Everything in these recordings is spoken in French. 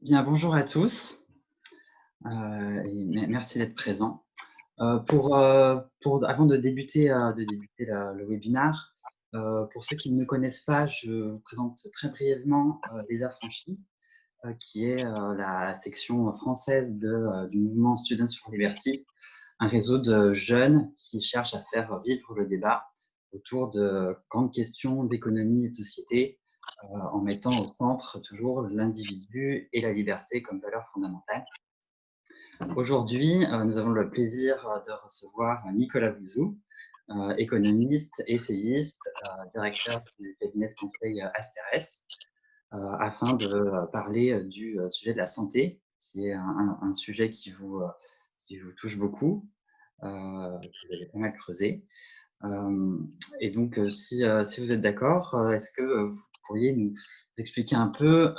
Bien, bonjour à tous et merci d'être présents. Avant de débuter le webinaire, pour ceux qui ne me connaissent pas, je vous présente très brièvement Les Affranchis, qui est la section française du mouvement Students for Liberty, un réseau de jeunes qui cherchent à faire vivre le débat autour de grandes questions d'économie et de société, en mettant au centre toujours l'individu et la liberté comme valeurs fondamentales. Aujourd'hui, nous avons le plaisir de recevoir Nicolas Bouzou, économiste, essayiste, directeur du cabinet de conseil Asterès, afin de parler du sujet de la santé, qui est un sujet qui vous touche beaucoup, que vous avez pas mal creusé. Et donc, si vous êtes d'accord, est-ce que vous pourriez nous expliquer un peu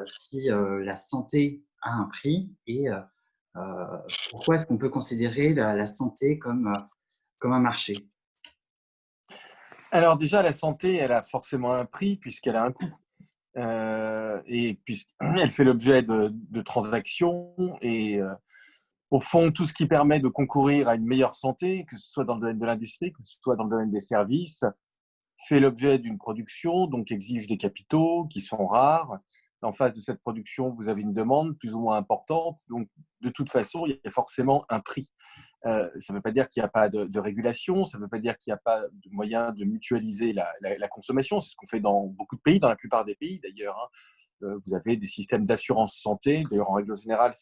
si la santé a un prix et pourquoi est-ce qu'on peut considérer la santé comme un marché? Alors déjà, la santé, elle a forcément un prix puisqu'elle a un coût. Et puisqu'elle fait l'objet de transactions et au fond, tout ce qui permet de concourir à une meilleure santé, que ce soit dans le domaine de l'industrie, que ce soit dans le domaine des services, fait l'objet d'une production, donc exige des capitaux qui sont rares. En face de cette production, vous avez une demande plus ou moins importante. Donc, de toute façon, il y a forcément un prix. Ça ne veut pas dire qu'il n'y a pas de régulation, ça ne veut pas dire qu'il n'y a pas de moyen de mutualiser la consommation. C'est ce qu'on fait dans beaucoup de pays, dans la plupart des pays d'ailleurs. Vous avez des systèmes d'assurance santé. D'ailleurs, en règle générale,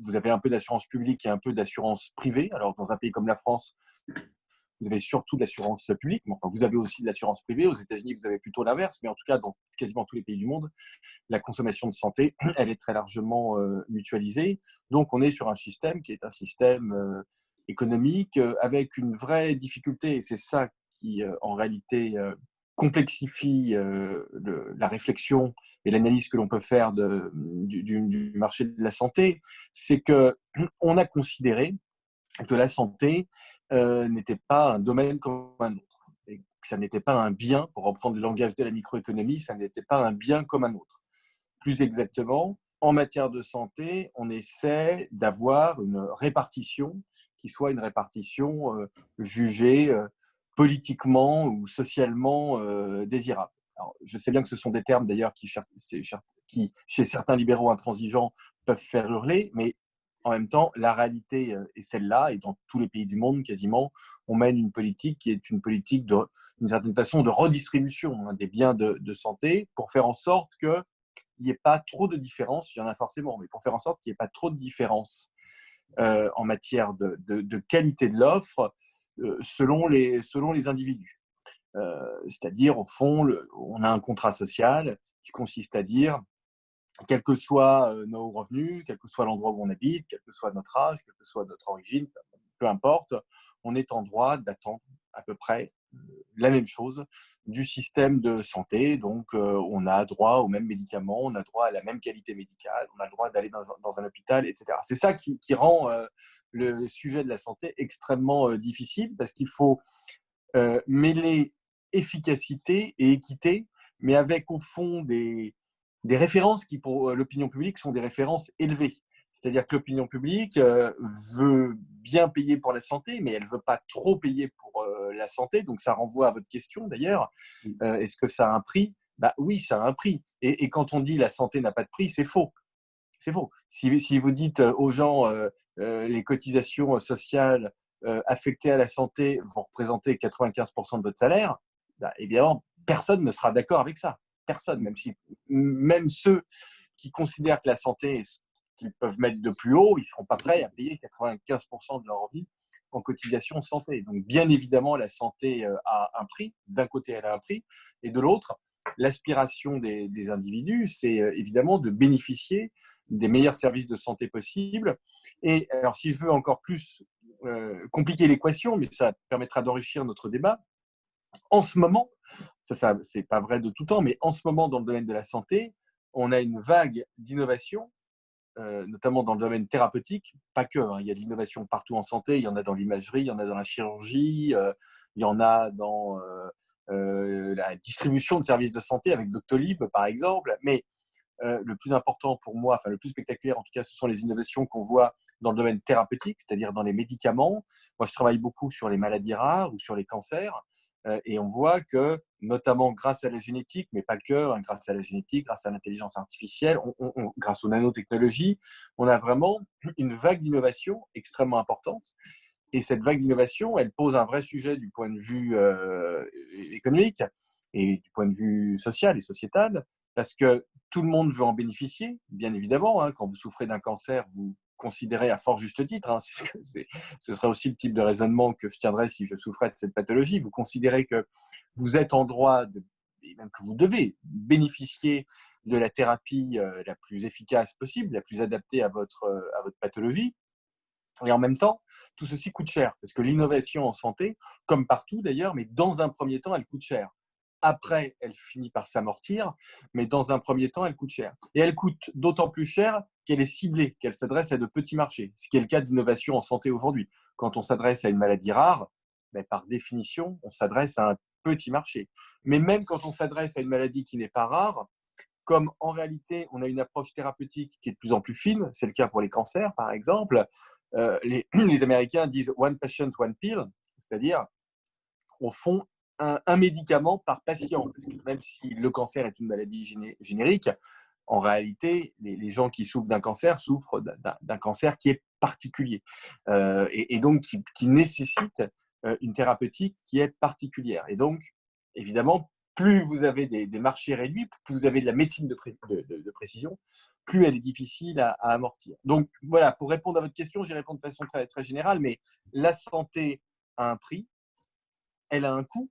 vous avez un peu d'assurance publique et un peu d'assurance privée. Alors, dans un pays comme la France, vous avez surtout de l'assurance publique, mais enfin, vous avez aussi de l'assurance privée. Aux États-Unis, vous avez plutôt l'inverse, mais en tout cas, dans quasiment tous les pays du monde, la consommation de santé, elle est très largement mutualisée. Donc, on est sur un système qui est un système économique avec une vraie difficulté, et c'est ça qui, en réalité, complexifie la réflexion et l'analyse que l'on peut faire du marché de la santé, c'est qu'on a considéré que la santé n'était pas un domaine comme un autre. Et que ça n'était pas un bien, pour reprendre le langage de la microéconomie, ça n'était pas un bien comme un autre. Plus exactement, en matière de santé, on essaie d'avoir une répartition qui soit une répartition jugée politiquement ou socialement désirable. Alors, je sais bien que ce sont des termes d'ailleurs qui, chez certains libéraux intransigeants, peuvent faire hurler, mais en même temps, la réalité est celle-là, et dans tous les pays du monde, quasiment, on mène une politique qui est une politique, d'une certaine façon, de redistribution des biens de santé pour faire en sorte qu'il n'y ait pas trop de différence, il y en a forcément, mais pour faire en sorte qu'il n'y ait pas trop de différence en matière de qualité de l'offre selon les individus. C'est-à-dire, au fond, on a un contrat social qui consiste à dire quels que soient nos revenus, quel que soit l'endroit où on habite, quel que soit notre âge, quelle que soit notre origine, peu importe, on est en droit d'attendre à peu près la même chose du système de santé. Donc, on a droit aux mêmes médicaments, on a droit à la même qualité médicale, on a le droit d'aller dans un hôpital, etc. C'est ça qui rend le sujet de la santé extrêmement difficile, parce qu'il faut mêler efficacité et équité, mais avec au fond des références qui, pour l'opinion publique, sont des références élevées. C'est-à-dire que l'opinion publique veut bien payer pour la santé, mais elle ne veut pas trop payer pour la santé. Donc, ça renvoie à votre question, d'ailleurs. Est-ce que ça a un prix? Bah, oui, ça a un prix. Et quand on dit la santé n'a pas de prix, c'est faux. C'est faux. Si vous dites aux gens les cotisations sociales affectées à la santé vont représenter 95% de votre salaire, bah, évidemment, personne ne sera d'accord avec ça. Personne, même ceux qui considèrent que la santé est ce qu'ils peuvent mettre de plus haut, ils ne seront pas prêts à payer 95% de leur vie en cotisation santé. Donc, bien évidemment, la santé a un prix. D'un côté, elle a un prix. Et de l'autre, l'aspiration des individus, c'est évidemment de bénéficier des meilleurs services de santé possibles. Et alors, si je veux encore plus compliquer l'équation, mais ça permettra d'enrichir notre débat, en ce moment, ça c'est pas vrai de tout temps, mais en ce moment, dans le domaine de la santé, on a une vague d'innovation, notamment dans le domaine thérapeutique, pas que, hein, il y a de l'innovation partout en santé, il y en a dans l'imagerie, il y en a dans la chirurgie, il y en a dans la distribution de services de santé avec Doctolib, par exemple, mais le plus important pour moi, enfin le plus spectaculaire en tout cas, ce sont les innovations qu'on voit dans le domaine thérapeutique, c'est-à-dire dans les médicaments. Moi, je travaille beaucoup sur les maladies rares ou sur les cancers. Et on voit que, notamment grâce à la génétique, mais pas que, hein, grâce à la génétique, grâce à l'intelligence artificielle, grâce aux nanotechnologies, on a vraiment une vague d'innovation extrêmement importante. Et cette vague d'innovation, elle pose un vrai sujet du point de vue économique et du point de vue social et sociétal, parce que tout le monde veut en bénéficier, bien évidemment. Hein, quand vous souffrez d'un cancer, vous considérez à fort juste titre, hein, ce serait aussi le type de raisonnement que je tiendrais si je souffrais de cette pathologie, vous considérez que vous êtes en droit, et même que vous devez bénéficier de la thérapie la plus efficace possible, la plus adaptée à votre pathologie. Et en même temps, tout ceci coûte cher, parce que l'innovation en santé, comme partout d'ailleurs, mais dans un premier temps, elle coûte cher. Après, elle finit par s'amortir, mais dans un premier temps, elle coûte cher. Et elle coûte d'autant plus cher qu'elle est ciblée, qu'elle s'adresse à de petits marchés, ce qui est le cas d'innovation en santé aujourd'hui. Quand on s'adresse à une maladie rare, ben, par définition, on s'adresse à un petit marché. Mais même quand on s'adresse à une maladie qui n'est pas rare, comme en réalité, on a une approche thérapeutique qui est de plus en plus fine, c'est le cas pour les cancers, par exemple, les Américains disent one patient, one pill, c'est-à-dire, au fond, un médicament par patient. Parce que même si le cancer est une maladie générique, en réalité, les gens qui souffrent d'un cancer souffrent d'un cancer qui est particulier et donc qui nécessite une thérapeutique qui est particulière. Et donc, évidemment, plus vous avez des marchés réduits, plus vous avez de la médecine de précision, plus elle est difficile à amortir. Donc voilà, pour répondre à votre question, j'y réponds de façon très, très générale, mais la santé a un prix, elle a un coût.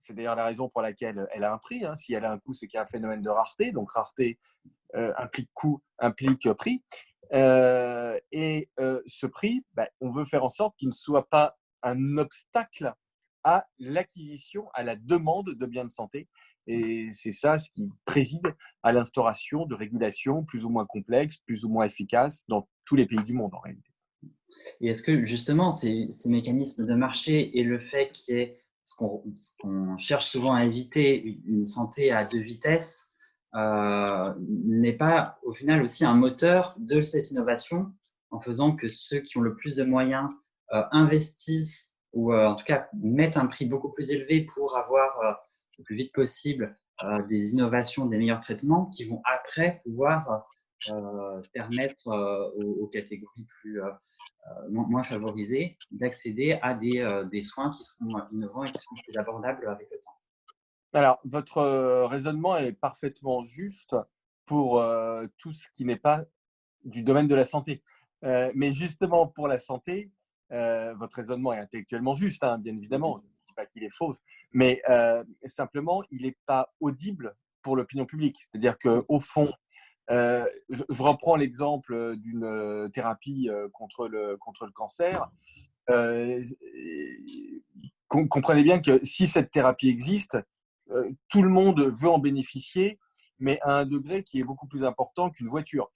C'est d'ailleurs la raison pour laquelle elle a un prix. Hein. Si elle a un coût, c'est qu'il y a un phénomène de rareté. Donc rareté implique coût, implique prix. Ce prix, on veut faire en sorte qu'il ne soit pas un obstacle à l'acquisition, à la demande de biens de santé. Et c'est ça ce qui préside à l'instauration de régulations plus ou moins complexes, plus ou moins efficaces dans tous les pays du monde en réalité. Et est-ce que justement ces mécanismes de marché et le fait qu'il y ait ce qu'on cherche souvent à éviter, une santé à deux vitesses, n'est pas au final aussi un moteur de cette innovation en faisant que ceux qui ont le plus de moyens investissent ou en tout cas mettent un prix beaucoup plus élevé pour avoir le plus vite possible des innovations, des meilleurs traitements qui vont après pouvoir permettre aux catégories plus moins favorisés d'accéder à des soins qui seront innovants et qui seront plus abordables avec le temps. Alors, votre raisonnement est parfaitement juste pour tout ce qui n'est pas du domaine de la santé. Mais justement, pour la santé, votre raisonnement est intellectuellement juste, hein, bien évidemment. Je ne dis pas qu'il est faux, mais simplement, il n'est pas audible pour l'opinion publique. C'est-à-dire qu'au fond, je reprends l'exemple d'une thérapie contre le cancer. Comprenez bien que si cette thérapie existe, tout le monde veut en bénéficier, mais à un degré qui est beaucoup plus important qu'une voiture.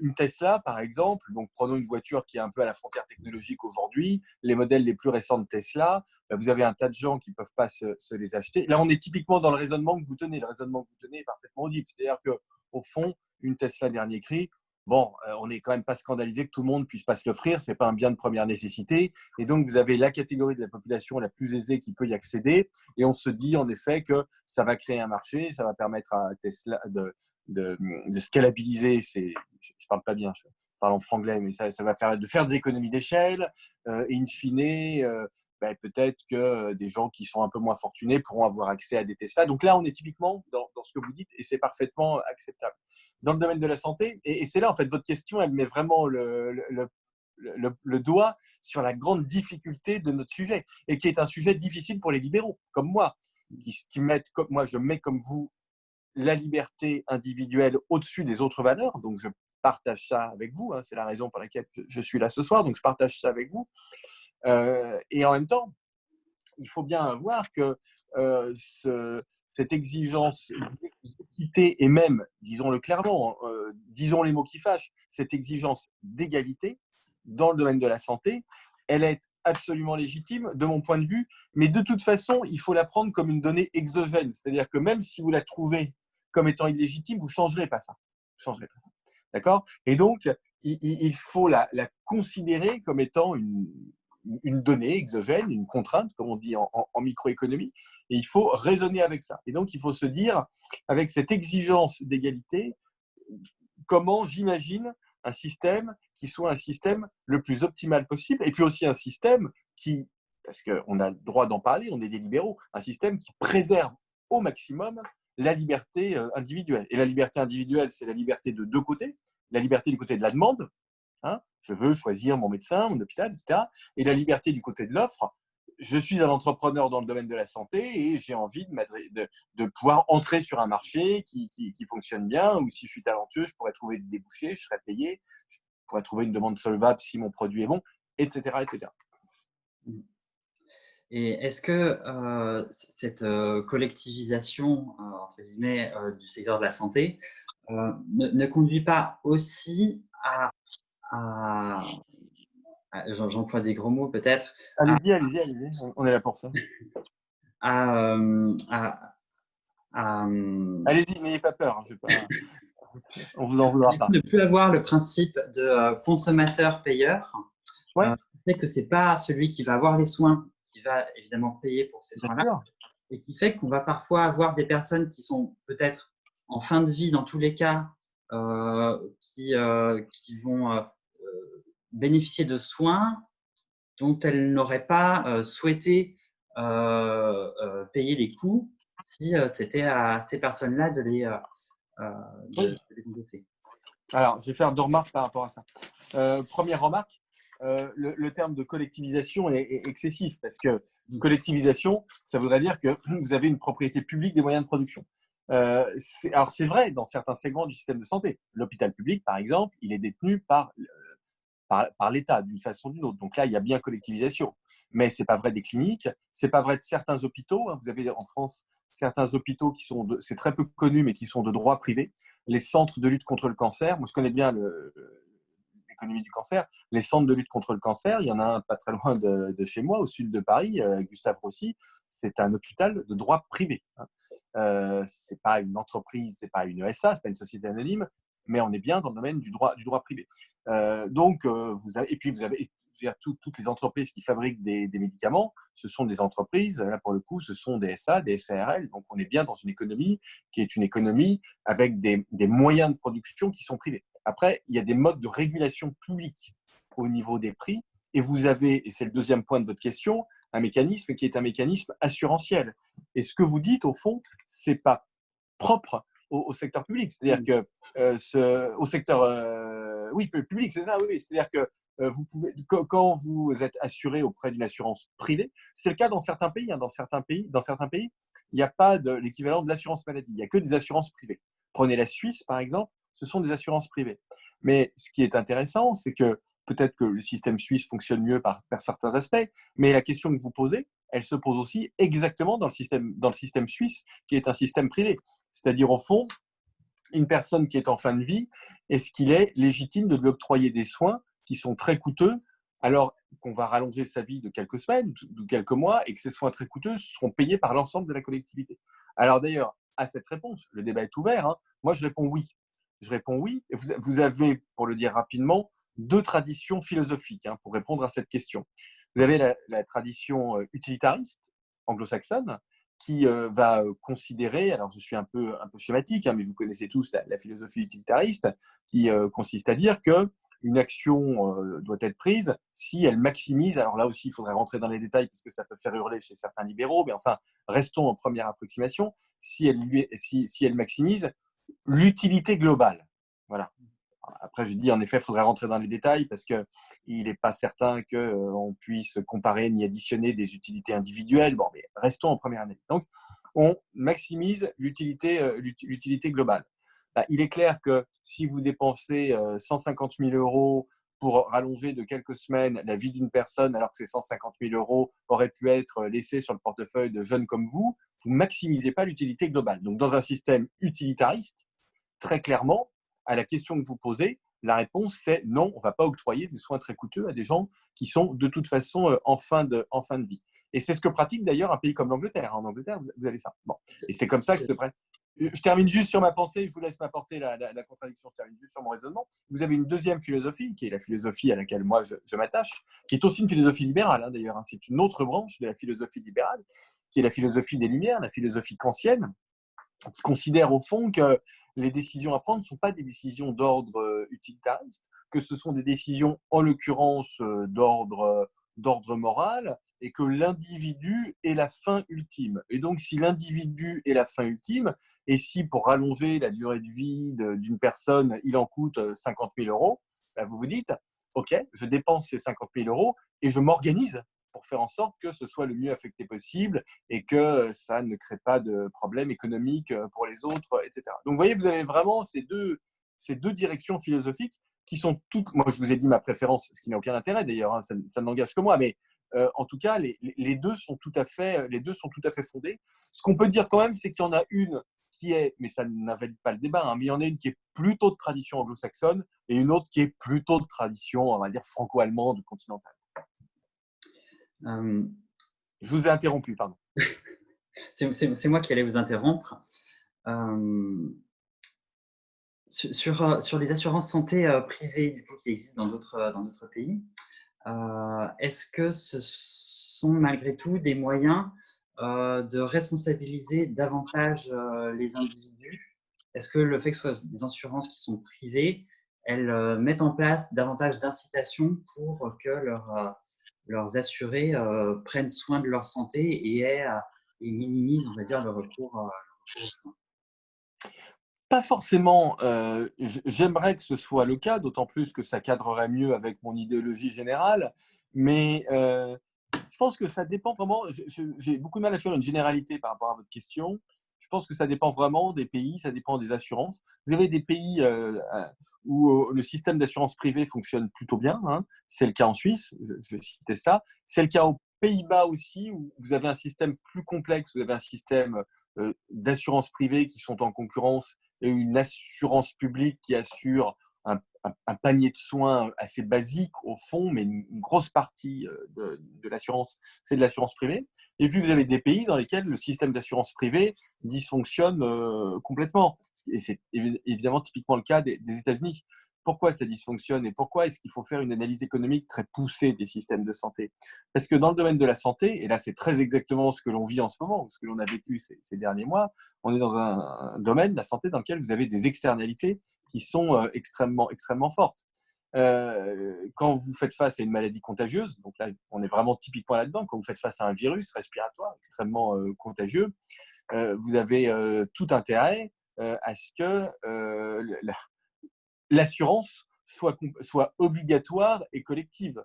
Une Tesla, par exemple, donc prenons une voiture qui est un peu à la frontière technologique aujourd'hui, les modèles les plus récents de Tesla, vous avez un tas de gens qui ne peuvent pas se les acheter. Là, on est typiquement dans le raisonnement que vous tenez. Le raisonnement que vous tenez est parfaitement audible. C'est-à-dire qu'au fond, une Tesla dernier cri, bon, on n'est quand même pas scandalisé que tout le monde puisse pas se l'offrir, ce n'est pas un bien de première nécessité. Et donc, vous avez la catégorie de la population la plus aisée qui peut y accéder. Et on se dit en effet que ça va créer un marché, ça va permettre à Tesla de scalabiliser. Je ne parle pas bien, je parle en franglais, mais ça va permettre de faire des économies d'échelle. Et in fine, peut-être que des gens qui sont un peu moins fortunés pourront avoir accès à des Tesla. Donc là, on est typiquement dans ce que vous dites et c'est parfaitement acceptable. Dans le domaine de la santé, et c'est là, en fait, votre question, elle met vraiment le doigt sur la grande difficulté de notre sujet et qui est un sujet difficile pour les libéraux, comme moi, qui mettent, comme moi, je mets comme vous la liberté individuelle au-dessus des autres valeurs. Donc, je partage ça avec vous. Hein, c'est la raison pour laquelle je suis là ce soir. Donc, je partage ça avec vous. Et en même temps, il faut bien voir que cette exigence d'équité et même, disons-le clairement, disons les mots qui fâchent, cette exigence d'égalité dans le domaine de la santé, elle est absolument légitime de mon point de vue, mais de toute façon, il faut la prendre comme une donnée exogène. C'est-à-dire que même si vous la trouvez comme étant illégitime, vous ne changerez pas ça. Je changerai pas ça. D'accord? Et donc, il faut la considérer comme étant une donnée exogène, une contrainte, comme on dit en microéconomie, et il faut raisonner avec ça. Et donc, il faut se dire, avec cette exigence d'égalité, comment j'imagine un système qui soit un système le plus optimal possible, et puis aussi un système qui, parce qu'on a le droit d'en parler, on est des libéraux, un système qui préserve au maximum la liberté individuelle. Et la liberté individuelle, c'est la liberté de deux côtés, la liberté du côté de la demande, hein, je veux choisir mon médecin, mon hôpital, etc. Et la liberté du côté de l'offre, je suis un entrepreneur dans le domaine de la santé et j'ai envie de pouvoir entrer sur un marché qui fonctionne bien, ou si je suis talentueux, je pourrais trouver des débouchés, je serais payé, je pourrais trouver une demande solvable si mon produit est bon, etc. etc. Et est-ce que cette collectivisation, entre guillemets, du secteur de la santé ne conduit pas aussi à j'emploie des gros mots peut-être, Allez-y, allez-y, allez-y, on est là pour ça. à, à, Allez-y, n'ayez pas peur, hein, pas... on vous en voudra pas. ne plus avoir le principe de consommateur-payeur. Ouais, Fait que ce n'est pas celui qui va avoir les soins qui va évidemment payer pour ces bien soins-là, sûr. et qui fait qu'on va parfois avoir des personnes qui sont peut-être en fin de vie dans tous les cas, qui vont bénéficier de soins dont elles n'auraient pas souhaité payer les coûts si c'était à ces personnes-là de les endosser. Alors, je vais faire deux remarques par rapport à ça. Première remarque, le terme de collectivisation est excessif parce que collectivisation, ça voudrait dire que vous avez une propriété publique des moyens de production. Alors, c'est vrai dans certains segments du système de santé. L'hôpital public, par exemple, il est détenu par l'État d'une façon ou d'une autre. Donc là, il y a bien collectivisation. Mais ce n'est pas vrai des cliniques, ce n'est pas vrai de certains hôpitaux. Vous avez en France certains hôpitaux qui sont, c'est très peu connu, mais qui sont de droit privé. Les centres de lutte contre le cancer, moi je connais bien l'économie du cancer, les centres de lutte contre le cancer, il y en a un pas très loin de chez moi, au sud de Paris, Gustave Roussy, c'est un hôpital de droit privé. C'est pas une entreprise, c'est pas une ESA, c'est pas une société anonyme, mais on est bien dans le domaine du droit privé. Et puis vous avez toutes les entreprises qui fabriquent des médicaments, ce sont des entreprises, là pour le coup, ce sont des SA, des SARL, donc on est bien dans une économie qui est une économie avec des moyens de production qui sont privés. Après, il y a des modes de régulation publique au niveau des prix, et vous avez, et c'est le deuxième point de votre question, un mécanisme qui est un mécanisme assurantiel. Et ce que vous dites, au fond, ce n'est pas propre au secteur public. C'est-à-dire que au secteur oui, public, c'est ça, oui. C'est-à-dire que vous pouvez, quand vous êtes assuré auprès d'une assurance privée, c'est le cas dans certains pays. Dans certains pays, il n'y a pas de l'équivalent de l'assurance maladie. Il n'y a que des assurances privées. Prenez la Suisse, par exemple, ce sont des assurances privées. Mais ce qui est intéressant, c'est que peut-être que le système suisse fonctionne mieux par certains aspects, mais la question que vous posez, elle se pose aussi exactement dans le système suisse, qui est un système privé. C'est-à-dire, au fond, une personne qui est en fin de vie, est-ce qu'il est légitime de lui octroyer des soins qui sont très coûteux, alors qu'on va rallonger sa vie de quelques semaines, de quelques mois, et que ces soins très coûteux seront payés par l'ensemble de la collectivité? Alors d'ailleurs, à cette réponse, le débat est ouvert, hein, moi je réponds oui. Je réponds oui. Et vous avez, pour le dire rapidement, deux traditions philosophiques pour répondre à cette question. Vous avez la tradition utilitariste anglo-saxonne, qui va considérer, alors je suis un peu schématique, mais vous connaissez tous la philosophie utilitariste, qui consiste à dire qu'une action doit être prise si elle maximise, alors là aussi il faudrait rentrer dans les détails puisque ça peut faire hurler chez certains libéraux, mais enfin restons en première approximation, si elle maximise l'utilité globale. Voilà. Après, je dis en effet, il faudrait rentrer dans les détails parce qu'il n'est pas certain qu'on puisse comparer ni additionner des utilités individuelles. Bon, mais restons en première analyse. Donc, on maximise l'utilité globale. Bah, il est clair que si vous dépensez 150 000 euros pour rallonger de quelques semaines la vie d'une personne, alors que ces 150 000 euros auraient pu être laissés sur le portefeuille de jeunes comme vous ne maximisez pas l'utilité globale. Donc, dans un système utilitariste, très clairement, à la question que vous posez, la réponse c'est non, on ne va pas octroyer des soins très coûteux à des gens qui sont de toute façon en fin de vie. Et c'est ce que pratique d'ailleurs un pays comme l'Angleterre. En Angleterre, vous avez ça. Bon. Et c'est comme ça que se prête. Je termine juste sur ma pensée, je vous laisse m'apporter la contradiction, je termine juste sur mon raisonnement. Vous avez une deuxième philosophie, qui est la philosophie à laquelle moi je m'attache, qui est aussi une philosophie libérale, hein, d'ailleurs. Hein. C'est une autre branche de la philosophie libérale, qui est la philosophie des Lumières, la philosophie kantienne, qui considère au fond que les décisions à prendre ne sont pas des décisions d'ordre utilitariste, que ce sont des décisions, en l'occurrence, d'ordre moral, et que l'individu est la fin ultime. Et donc, si l'individu est la fin ultime, et si pour rallonger la durée de vie d'une personne, il en coûte 50 000 euros, ben vous vous dites, OK, je dépense ces 50 000 euros et je m'organise pour faire en sorte que ce soit le mieux affecté possible et que ça ne crée pas de problèmes économiques pour les autres, etc. Donc, vous voyez, vous avez vraiment ces deux directions philosophiques qui sont toutes… Moi, je vous ai dit ma préférence, ce qui n'a aucun intérêt d'ailleurs, hein, ça n'engage que moi, mais en tout cas, les deux sont tout à fait fondés. Ce qu'on peut dire quand même, c'est qu'il y en a une qui est, mais ça n'invalide pas le débat, hein, mais il y en a une qui est plutôt de tradition anglo-saxonne et une autre qui est plutôt de tradition, on va dire, franco-allemande, continentale. Je vous ai interrompu, pardon. C'est moi qui allais vous interrompre. Sur les assurances santé privées du coup, qui existent dans d'autres pays, est-ce que ce sont malgré tout des moyens de responsabiliser davantage les individus? Est-ce que le fait que ce soit des assurances qui sont privées, elles mettent en place davantage d'incitations pour que leurs assurés prennent soin de leur santé et minimisent, on va dire, le recours aux soins? Pas forcément. J'aimerais que ce soit le cas, d'autant plus que ça cadrerait mieux avec mon idéologie générale. Mais je pense que ça dépend vraiment. J'ai beaucoup de mal à faire une généralité par rapport à votre question. Je pense que ça dépend vraiment des pays, ça dépend des assurances. Vous avez des pays où le système d'assurance privée fonctionne plutôt bien. Hein. C'est le cas en Suisse, je vais citer ça. C'est le cas aux Pays-Bas aussi, où vous avez un système plus complexe. Vous avez un système d'assurance privée qui sont en concurrence et une assurance publique qui assure un panier de soins assez basique au fond, mais une grosse partie de l'assurance, c'est de l'assurance privée. Et puis vous avez des pays dans lesquels le système d'assurance privée dysfonctionne complètement. Et c'est évidemment typiquement le cas des États-Unis. Pourquoi ça dysfonctionne et pourquoi est-ce qu'il faut faire une analyse économique très poussée des systèmes de santé? Parce que dans le domaine de la santé, et là c'est très exactement ce que l'on vit en ce moment, ce que l'on a vécu ces derniers mois, on est dans un domaine de la santé dans lequel vous avez des externalités qui sont extrêmement fortes. Quand vous faites face à une maladie contagieuse, donc là on est vraiment typiquement là-dedans, quand vous faites face à un virus respiratoire extrêmement contagieux, vous avez tout intérêt à ce que l'assurance soit obligatoire et collective.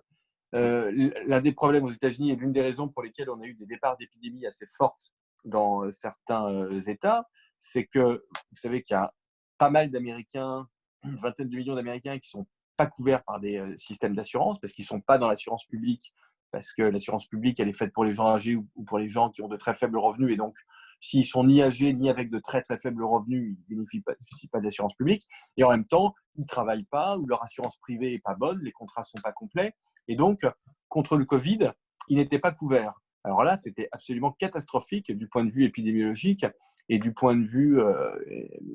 L'un des problèmes aux États-Unis et l'une des raisons pour lesquelles on a eu des départs d'épidémies assez fortes dans certains États, c'est que vous savez qu'il y a pas mal d'Américains, une vingtaine de millions d'Américains qui ne sont pas couverts par des systèmes d'assurance parce qu'ils ne sont pas dans l'assurance publique, parce que l'assurance publique, elle est faite pour les gens âgés ou pour les gens qui ont de très faibles revenus. Et donc, s'ils sont ni âgés ni avec de très très faibles revenus, ils ne bénéficient pas d'assurance publique. Et en même temps, ils ne travaillent pas ou leur assurance privée n'est pas bonne, les contrats ne sont pas complets. Et donc, contre le Covid, ils n'étaient pas couverts. Alors là, c'était absolument catastrophique du point de vue épidémiologique et du point de vue,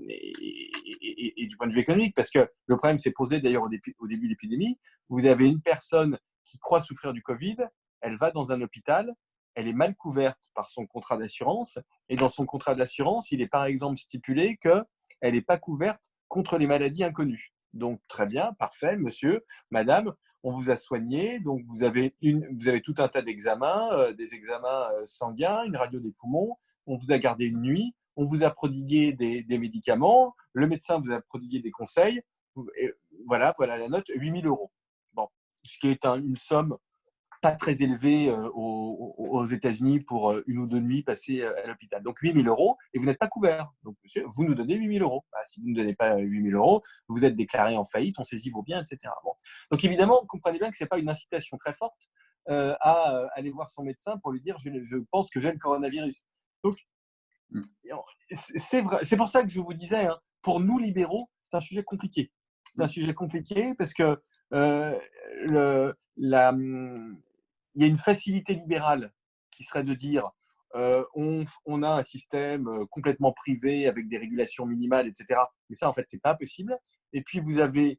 et du point de vue économique, parce que le problème s'est posé d'ailleurs au début de l'épidémie. Vous avez une personne qui croit souffrir du Covid, elle va dans un hôpital, elle est mal couverte par son contrat d'assurance, et dans son contrat d'assurance, il est par exemple stipulé qu'elle n'est pas couverte contre les maladies inconnues. Donc, très bien, parfait, monsieur, madame, on vous a soigné, donc vous avez tout un tas d'examens, des examens sanguins, une radio des poumons, on vous a gardé une nuit, on vous a prodigué des médicaments, le médecin vous a prodigué des conseils, et voilà la note, 8 000 euros. Bon, ce qui est une somme pas très élevée aux États-Unis pour une ou deux nuits passées à l'hôpital. Donc 8 000 euros et vous n'êtes pas couvert. Donc monsieur, vous nous donnez 8 000 euros. Bah, si vous ne donnez pas 8 000 euros, vous êtes déclaré en faillite, on saisit vos biens, etc. Bon. Donc évidemment, vous comprenez bien que ce n'est pas une incitation très forte à aller voir son médecin pour lui dire je pense que j'ai le coronavirus. Donc c'est pour ça que je vous disais, hein, pour nous libéraux, c'est un sujet compliqué. C'est un sujet compliqué parce que il y a une facilité libérale qui serait de dire on a un système complètement privé avec des régulations minimales, etc. Mais ça, en fait, c'est pas possible. Et puis, vous avez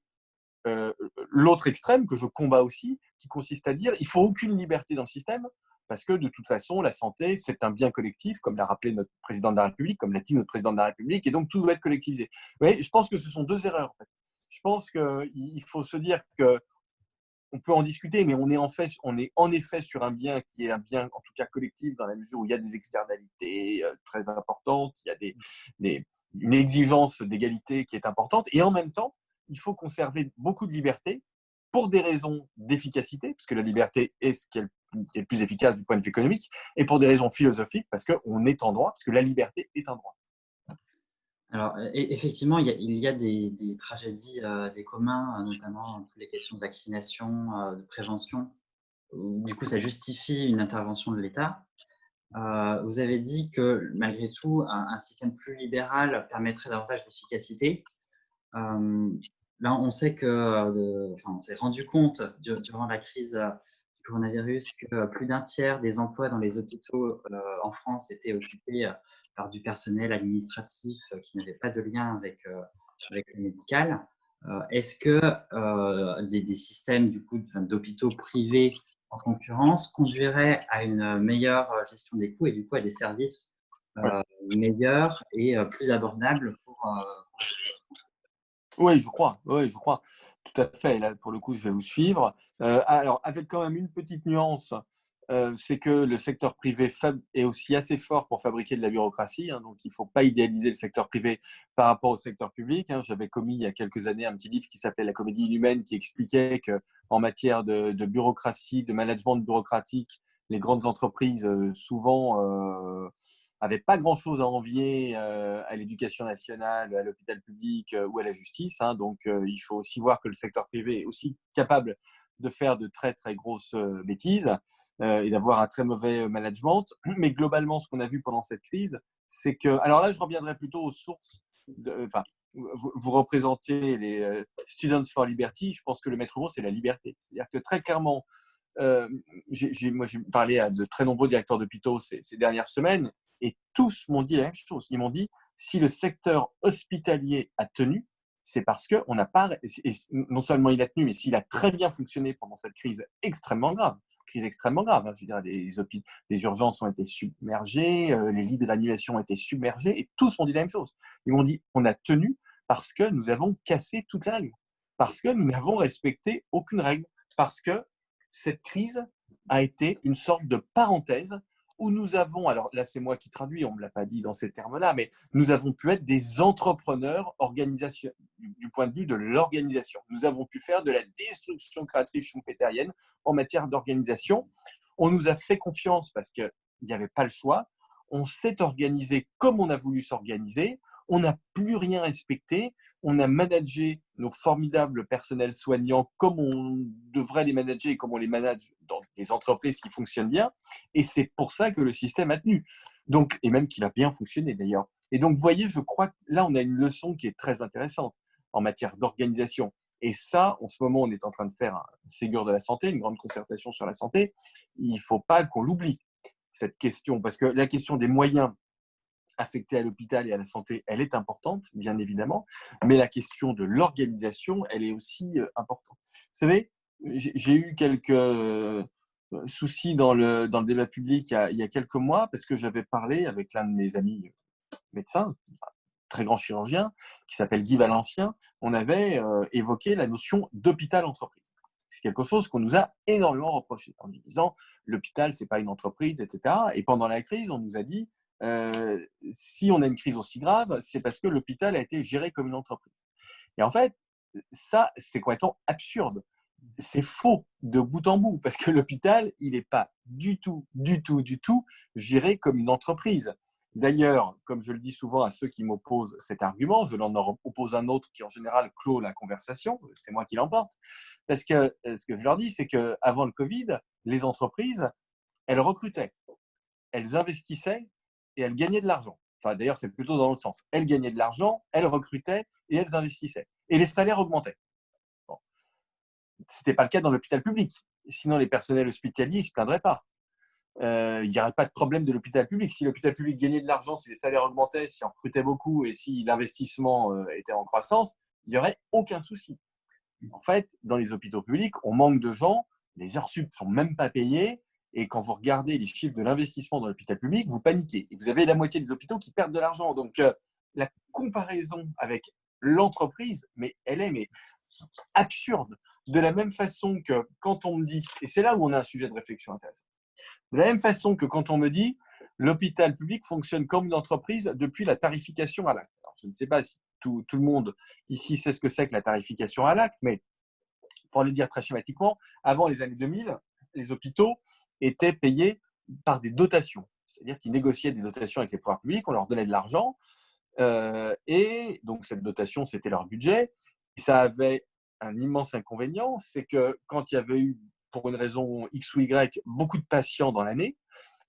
l'autre extrême que je combats aussi, qui consiste à dire il faut aucune liberté dans le système, parce que de toute façon, la santé, c'est un bien collectif, comme l'a rappelé notre président de la République, comme l'a dit notre président de la République, et donc tout doit être collectivisé. Mais je pense que ce sont deux erreurs. En fait. Je pense qu'il faut se dire que on peut en discuter, mais on est en effet sur un bien qui est un bien, en tout cas collectif, dans la mesure où il y a des externalités très importantes, il y a une exigence d'égalité qui est importante, et en même temps, il faut conserver beaucoup de liberté pour des raisons d'efficacité, puisque la liberté est ce qui est le plus efficace du point de vue économique, et pour des raisons philosophiques, parce qu'on est en droit, parce que la liberté est un droit. Alors, effectivement, il y a des tragédies, des communs, notamment toutes les questions de vaccination, de prévention, où du coup, ça justifie une intervention de l'État. Vous avez dit que malgré tout, un système plus libéral permettrait davantage d'efficacité. Là, on sait on s'est rendu compte durant la crise du coronavirus que plus d'un tiers des emplois dans les hôpitaux en France étaient occupés par du personnel administratif qui n'avait pas de lien avec le médical. Est-ce que des systèmes du coup d'hôpitaux privés en concurrence conduiraient à une meilleure gestion des coûts et du coup à des services Ouais. meilleurs et plus abordables pour Oui, je crois. Oui, je crois. Tout à fait. Là, pour le coup, je vais vous suivre. Alors, avec quand même une petite nuance, c'est que le secteur privé est aussi assez fort pour fabriquer de la bureaucratie. Hein, donc, il ne faut pas idéaliser le secteur privé par rapport au secteur public. Hein. J'avais commis il y a quelques années un petit livre qui s'appelait La comédie inhumaine, qui expliquait qu'en matière de bureaucratie, de management bureaucratique, les grandes entreprises souvent n'avaient pas grand-chose à envier à l'éducation nationale, à l'hôpital public ou à la justice. Hein. Donc, il faut aussi voir que le secteur privé est aussi capable de faire de très, très grosses bêtises et d'avoir un très mauvais management. Mais globalement, ce qu'on a vu pendant cette crise, c'est que… Alors là, je reviendrai plutôt aux sources. Enfin, vous représentez les Students for Liberty. Je pense que le maître mot, c'est la liberté. C'est-à-dire que très clairement, moi, j'ai parlé à de très nombreux directeurs d'hôpitaux ces dernières semaines et tous m'ont dit la même chose. Ils m'ont dit si le secteur hospitalier a tenu, c'est parce qu'on n'a pas. Et non seulement il a tenu, mais s'il a très bien fonctionné pendant cette crise extrêmement grave. Crise extrêmement grave. Hein, je veux dire, les urgences ont été submergées, les lits de réanimation ont été submergés et tous m'ont dit la même chose. Ils m'ont dit on a tenu parce que nous avons cassé toutes les règles, parce que nous n'avons respecté aucune règle, parce que cette crise a été une sorte de parenthèse où nous avons, alors là c'est moi qui traduis, on ne me l'a pas dit dans ces termes-là, mais nous avons pu être des entrepreneurs du point de vue de l'organisation. Nous avons pu faire de la destruction créatrice schumpeterienne en matière d'organisation. On nous a fait confiance parce qu'il n'y avait pas le choix. On s'est organisé comme on a voulu s'organiser. On n'a plus rien respecté. On a managé nos formidables personnels soignants comme on devrait les manager et comme on les manage dans des entreprises qui fonctionnent bien. Et c'est pour ça que le système a tenu. Donc, et même qu'il a bien fonctionné d'ailleurs. Et donc, vous voyez, je crois que là, on a une leçon qui est très intéressante en matière d'organisation. Et ça, en ce moment, on est en train de faire un Ségur de la santé, une grande concertation sur la santé. Il ne faut pas qu'on l'oublie, cette question, parce que la question des moyens affectés à l'hôpital et à la santé, elle est importante, bien évidemment, mais la question de l'organisation, elle est aussi importante. Vous savez, j'ai eu quelques soucis dans le débat public il y a quelques mois, parce que j'avais parlé avec l'un de mes amis médecins, très grand chirurgien, qui s'appelle Guy Valencien. On avait évoqué la notion d'hôpital-entreprise. C'est quelque chose qu'on nous a énormément reproché en nous disant l'hôpital, ce n'est pas une entreprise, etc. Et pendant la crise, on nous a dit si on a une crise aussi grave, c'est parce que l'hôpital a été géré comme une entreprise. Et en fait, ça, c'est complètement absurde. C'est faux de bout en bout, parce que l'hôpital, il n'est pas du tout géré comme une entreprise. D'ailleurs, comme je le dis souvent à ceux qui m'opposent cet argument, je leur oppose un autre qui en général clôt la conversation, c'est moi qui l'emporte, parce que ce que je leur dis, c'est qu'avant le Covid, les entreprises, elles recrutaient, elles investissaient et elles gagnaient de l'argent. Enfin, d'ailleurs, c'est plutôt dans l'autre sens. Elles gagnaient de l'argent, elles recrutaient et elles investissaient. Et les salaires augmentaient. Bon. Ce n'était pas le cas dans l'hôpital public. Sinon, les personnels hospitaliers ne se plaindraient pas. il n'y aurait pas de problème de l'hôpital public. Si l'hôpital public gagnait de l'argent, si les salaires augmentaient, si on recrutait beaucoup et si l'investissement était en croissance, il n'y aurait aucun souci. En fait, dans les hôpitaux publics, on manque de gens, les heures sup ne sont même pas payées, et quand vous regardez les chiffres de l'investissement dans l'hôpital public, vous paniquez. Et vous avez la moitié des hôpitaux qui perdent de l'argent. Donc, la comparaison avec l'entreprise, mais elle est absurde. De la même façon que quand on me dit, et c'est là où on a un sujet de réflexion intéressant, de la même façon que quand on me dit l'hôpital public fonctionne comme une entreprise depuis la tarification à l'acte. Alors, je ne sais pas si tout le monde ici sait ce que c'est que la tarification à l'acte, mais pour le dire très schématiquement, avant les années 2000, les hôpitaux étaient payés par des dotations. C'est-à-dire qu'ils négociaient des dotations avec les pouvoirs publics, on leur donnait de l'argent, et donc cette dotation, c'était leur budget. Et ça avait un immense inconvénient, c'est que quand il y avait eu, pour une raison X ou Y, beaucoup de patients dans l'année,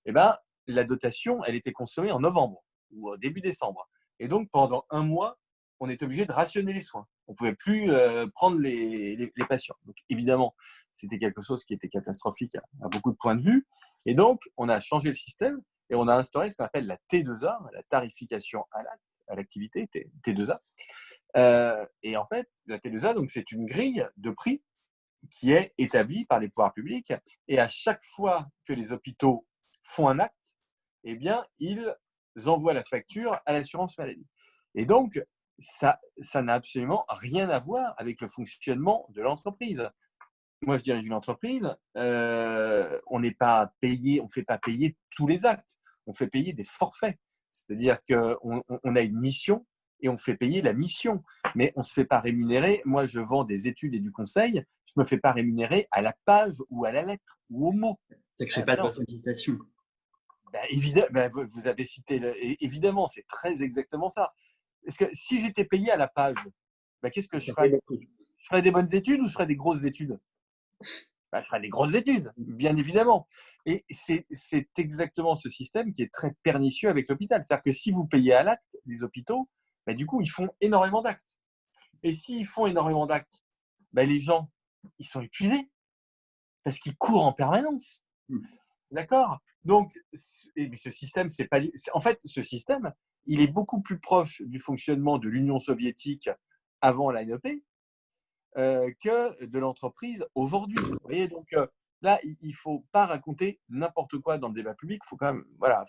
eh ben, la dotation, elle était consommée en novembre ou au début décembre. Et donc, pendant un mois, on était obligé de rationner les soins. On ne pouvait plus prendre les patients. Donc, évidemment, c'était quelque chose qui était catastrophique à beaucoup de points de vue. Et donc, on a changé le système et on a instauré ce qu'on appelle la T2A, la tarification à l'activité, T2A. Et en fait, la T2A, donc, c'est une grille de prix qui est établie par les pouvoirs publics. Et à chaque fois que les hôpitaux font un acte, eh bien, ils envoient la facture à l'assurance maladie. Et donc, ça n'a absolument rien à voir avec le fonctionnement de l'entreprise. Moi, je dirige une entreprise, on n'est pas payé, on ne fait pas payer tous les actes, on fait payer des forfaits. C'est-à-dire qu'on a une mission et on fait payer la mission, mais on ne se fait pas rémunérer. Moi, je vends des études et du conseil, je ne me fais pas rémunérer à la page ou à la lettre ou au mot. Ça ne crée pas de sollicitation. Évidemment, vous avez cité, évidemment, c'est très exactement ça. Parce que si j'étais payé à la page, qu'est-ce que je ferais? Je ferais des bonnes études ou je ferais des grosses études? Je ferais des grosses études, bien évidemment. Et c'est exactement ce système qui est très pernicieux avec l'hôpital. C'est-à-dire que si vous payez à l'acte, les hôpitaux, du coup, ils font énormément d'actes. Et s'ils font énormément d'actes, les gens, ils sont épuisés parce qu'ils courent en permanence. D'accord? Donc, ce système, c'est pas. En fait, ce système, il est beaucoup plus proche du fonctionnement de l'Union soviétique avant la NEP que de l'entreprise aujourd'hui. Vous voyez, donc là, il ne faut pas raconter n'importe quoi dans le débat public. Faut quand même, voilà,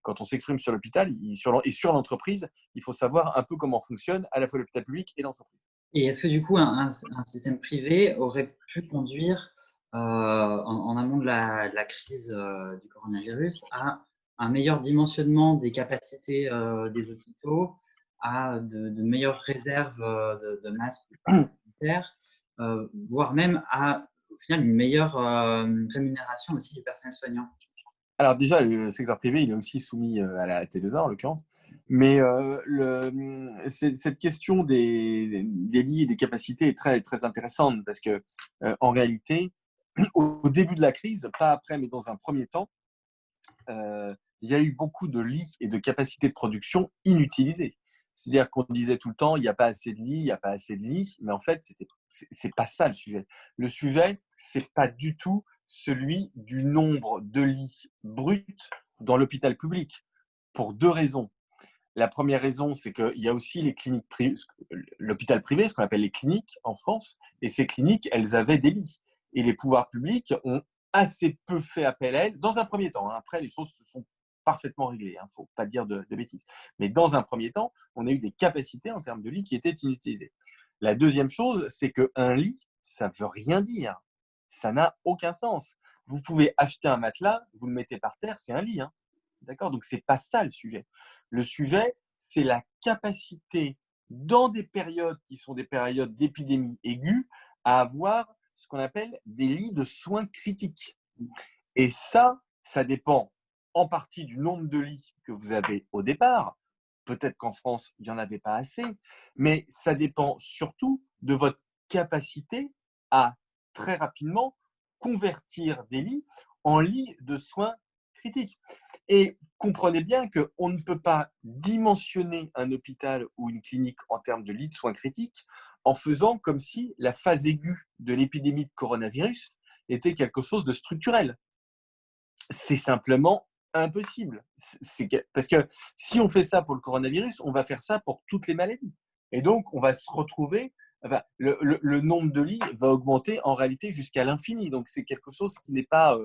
quand on s'exprime sur l'hôpital et sur l'entreprise, il faut savoir un peu comment fonctionne à la fois l'hôpital public et l'entreprise. Et est-ce que du coup, un système privé aurait pu conduire, en amont de la crise du coronavirus, à un meilleur dimensionnement des capacités des hôpitaux, à de meilleures réserves de masques sanitaires, voire même à, au final, une meilleure rémunération aussi du personnel soignant? Alors déjà, le secteur privé, il est aussi soumis à la T2A en l'occurrence, mais cette question des lits et des capacités est très, très intéressante parce que en réalité, au début de la crise, pas après, mais dans un premier temps, il y a eu beaucoup de lits et de capacités de production inutilisées. C'est-à-dire qu'on disait tout le temps, il n'y a pas assez de lits, il n'y a pas assez de lits, mais en fait, c'est pas ça le sujet. Le sujet, c'est pas du tout celui du nombre de lits bruts dans l'hôpital public, pour deux raisons. La première raison, c'est qu'il y a aussi les cliniques privées, l'hôpital privé, ce qu'on appelle les cliniques en France, et ces cliniques, elles avaient des lits. Et les pouvoirs publics ont assez peu fait appel à elles, dans un premier temps. Après, les choses se sont parfaitement réglées, il ne faut pas dire de bêtises. Mais dans un premier temps, on a eu des capacités en termes de lits qui étaient inutilisées. La deuxième chose, c'est qu'un lit, ça ne veut rien dire. Ça n'a aucun sens. Vous pouvez acheter un matelas, vous le mettez par terre, c'est un lit. D'accord? Donc, ce n'est pas ça le sujet. Le sujet, c'est la capacité, dans des périodes qui sont des périodes d'épidémie aiguë, à avoir ce qu'on appelle des lits de soins critiques. Et ça dépend en partie du nombre de lits que vous avez au départ. Peut-être qu'en France, il n'y en avait pas assez, mais ça dépend surtout de votre capacité à très rapidement convertir des lits en lits de soins critiques. Et comprenez bien qu'on ne peut pas dimensionner un hôpital ou une clinique en termes de lits de soins critiques en faisant comme si la phase aiguë de l'épidémie de coronavirus était quelque chose de structurel. c'est simplement impossible. Parce que si on fait ça pour le coronavirus, on va faire ça pour toutes les maladies. Et donc, on va se retrouver, enfin, le nombre de lits va augmenter en réalité jusqu'à l'infini. Donc, c'est quelque chose qui n'est pas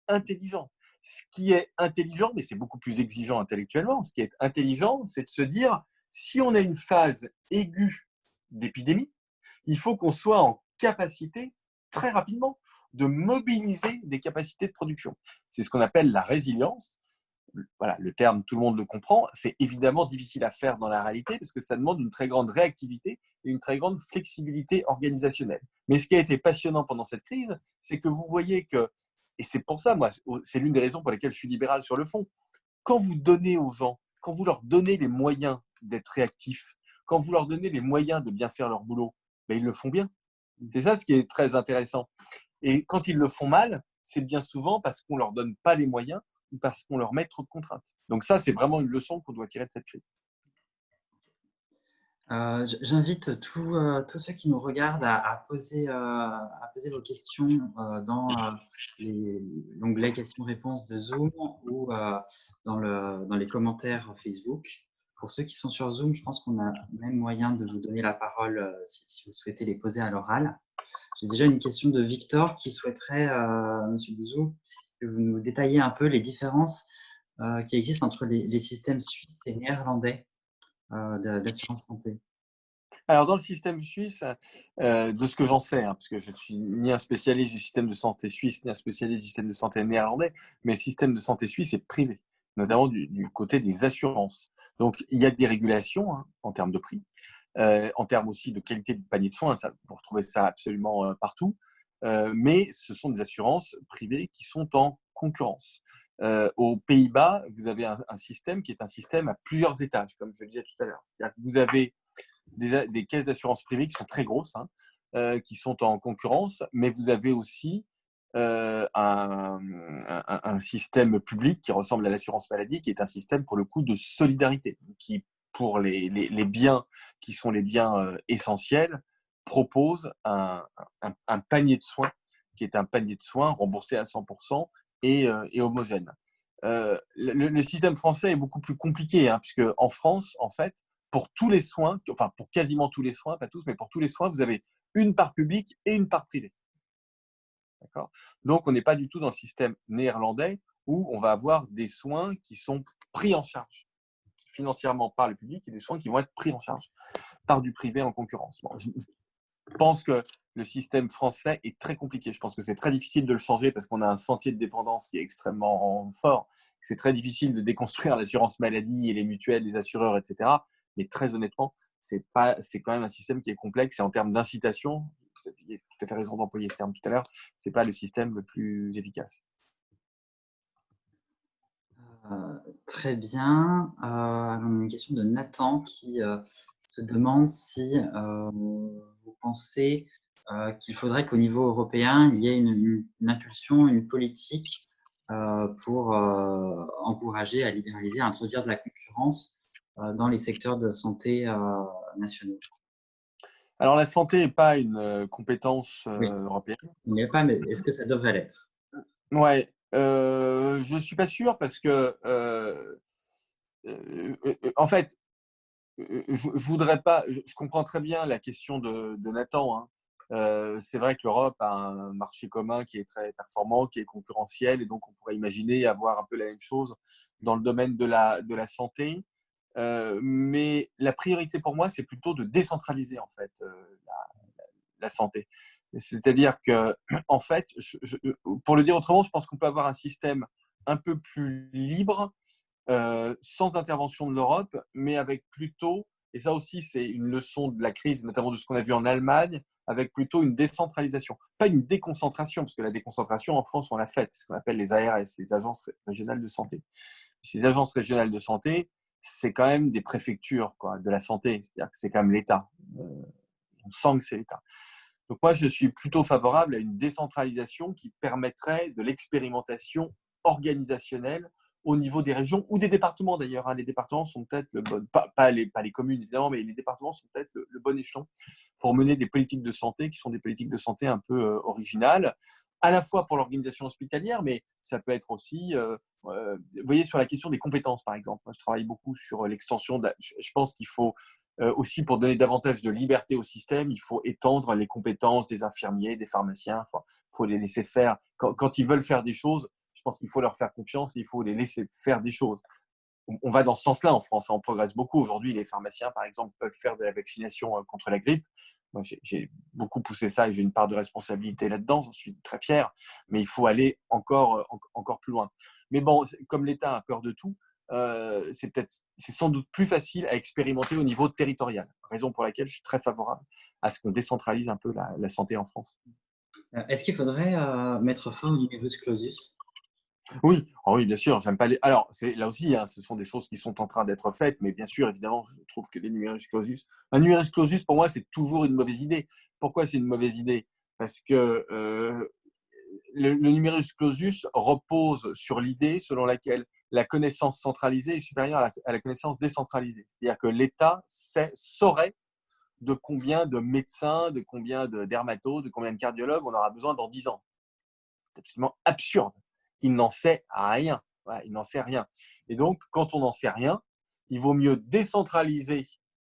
intelligent. Ce qui est intelligent, mais c'est beaucoup plus exigeant intellectuellement, ce qui est intelligent, c'est de se dire, si on a une phase aiguë d'épidémie, il faut qu'on soit en capacité, très rapidement, de mobiliser des capacités de production. C'est ce qu'on appelle la résilience. Voilà, le terme, tout le monde le comprend. C'est évidemment difficile à faire dans la réalité parce que ça demande une très grande réactivité et une très grande flexibilité organisationnelle. Mais ce qui a été passionnant pendant cette crise, c'est que vous voyez que, et c'est pour ça, moi, c'est l'une des raisons pour lesquelles je suis libéral sur le fond, quand vous donnez aux gens, quand vous leur donnez les moyens d'être réactifs, quand vous leur donnez les moyens de bien faire leur boulot, ben, ils le font bien. C'est ça ce qui est très intéressant. Et quand ils le font mal, c'est bien souvent parce qu'on ne leur donne pas les moyens ou parce qu'on leur met trop de contraintes. Donc ça, c'est vraiment une leçon qu'on doit tirer de cette crise. J'invite tous ceux qui nous regardent à poser vos questions dans l'onglet questions-réponses de Zoom ou dans les commentaires Facebook. Pour ceux qui sont sur Zoom, je pense qu'on a même moyen de vous donner la parole si vous souhaitez les poser à l'oral. J'ai déjà une question de Victor qui souhaiterait, Monsieur Bouzou, que vous nous détailliez un peu les différences qui existent entre les systèmes suisses et néerlandais d'assurance santé. Alors, dans le système suisse, de ce que j'en sais, hein, parce que je ne suis ni un spécialiste du système de santé suisse, ni un spécialiste du système de santé néerlandais, mais le système de santé suisse est privé, notamment du côté des assurances. Donc, il y a des régulations hein, en termes de prix, en termes aussi de qualité de panier de soins, ça, vous retrouvez ça absolument partout, mais ce sont des assurances privées qui sont en concurrence. Aux Pays-Bas, vous avez un système qui est un système à plusieurs étages, comme je le disais tout à l'heure. C'est-à-dire que vous avez des caisses d'assurance privées qui sont très grosses, hein, qui sont en concurrence, mais vous avez aussi un système public qui ressemble à l'assurance maladie, qui est un système pour le coup de solidarité, qui pour les biens qui sont les biens essentiels, propose un panier de soins qui est un panier de soins remboursé à 100% et homogène. Le système français est beaucoup plus compliqué, hein, puisque en France, en fait, pour tous les soins, enfin pour quasiment tous les soins, pas tous, mais pour tous les soins, vous avez une part publique et une part privée. D'accord ? Donc, on n'est pas du tout dans le système néerlandais où on va avoir des soins qui sont pris en charge financièrement par le public et des soins qui vont être pris en charge par du privé en concurrence. Bon, je pense que le système français est très compliqué. Je pense que c'est très difficile de le changer parce qu'on a un sentier de dépendance qui est extrêmement fort. C'est très difficile de déconstruire l'assurance maladie et les mutuelles, les assureurs, etc. Mais très honnêtement, c'est quand même un système qui est complexe et en termes d'incitation, vous avez tout à fait raison d'employer ce terme tout à l'heure, ce n'est pas le système le plus efficace. Très bien. Une question de Nathan qui se demande si vous pensez qu'il faudrait qu'au niveau européen, il y ait une impulsion, une politique pour encourager à libéraliser, à introduire de la concurrence dans les secteurs de santé nationaux. Alors, la santé n'est pas une compétence Oui, européenne. il n'y a pas, mais est-ce que ça devrait l'être? Ouais, je ne suis pas sûr parce que, en fait, je voudrais pas. Je comprends très bien la question de Nathan. Hein. C'est vrai que l'Europe a un marché commun qui est très performant, qui est concurrentiel, et donc on pourrait imaginer avoir un peu la même chose dans le domaine de la santé. Mais la priorité pour moi, c'est plutôt de décentraliser en fait la santé. C'est-à-dire que, en fait, pour le dire autrement, je pense qu'on peut avoir un système un peu plus libre sans intervention de l'Europe, mais avec plutôt, et ça aussi c'est une leçon de la crise, notamment de ce qu'on a vu en Allemagne, avec plutôt une décentralisation. Pas une déconcentration, parce que la déconcentration en France, on l'a faite, ce qu'on appelle les ARS, les agences régionales de santé. Ces agences régionales de santé, c'est quand même des préfectures quoi, de la santé, c'est-à-dire que c'est quand même l'État. On sent que c'est l'État. Donc moi, je suis plutôt favorable à une décentralisation qui permettrait de l'expérimentation organisationnelle au niveau des régions ou des départements d'ailleurs. Hein. Les départements sont peut-être pas les communes évidemment, mais les départements sont peut-être le bon échelon pour mener des politiques de santé qui sont des politiques de santé un peu originales, à la fois pour l'organisation hospitalière, mais ça peut être aussi, vous voyez, sur la question des compétences par exemple. Moi, je travaille beaucoup sur l'extension. Je pense qu'il faut aussi, pour donner davantage de liberté au système, il faut étendre les compétences des infirmiers, des pharmaciens. Enfin, il faut les laisser faire. Quand ils veulent faire des choses, je pense qu'il faut leur faire confiance et il faut les laisser faire des choses. On va dans ce sens-là en France. On progresse beaucoup. Aujourd'hui, les pharmaciens, par exemple, peuvent faire de la vaccination contre la grippe. Moi, j'ai beaucoup poussé ça et j'ai une part de responsabilité là-dedans. J'en suis très fier. Mais il faut aller encore plus loin. Mais bon, comme l'État a peur de tout, c'est sans doute plus facile à expérimenter au niveau territorial. Raison pour laquelle je suis très favorable à ce qu'on décentralise un peu la santé en France. Est-ce qu'il faudrait mettre fin au numerus clausus? Oui, oh oui, bien sûr, j'aime pas les. Alors, là aussi, hein, ce sont des choses qui sont en train d'être faites, mais bien sûr, évidemment, je trouve que les numerus clausus. Un numerus clausus, pour moi, c'est toujours une mauvaise idée. Pourquoi c'est une mauvaise idée? Parce que le numerus clausus repose sur l'idée selon laquelle la connaissance centralisée est supérieure à la connaissance décentralisée. C'est-à-dire que l'État saurait de combien de médecins, de combien de dermatos, de combien de cardiologues on aura besoin dans 10 ans. C'est absolument absurde. Il n'en sait rien. Voilà, il n'en sait rien. Et donc, quand on n'en sait rien, il vaut mieux décentraliser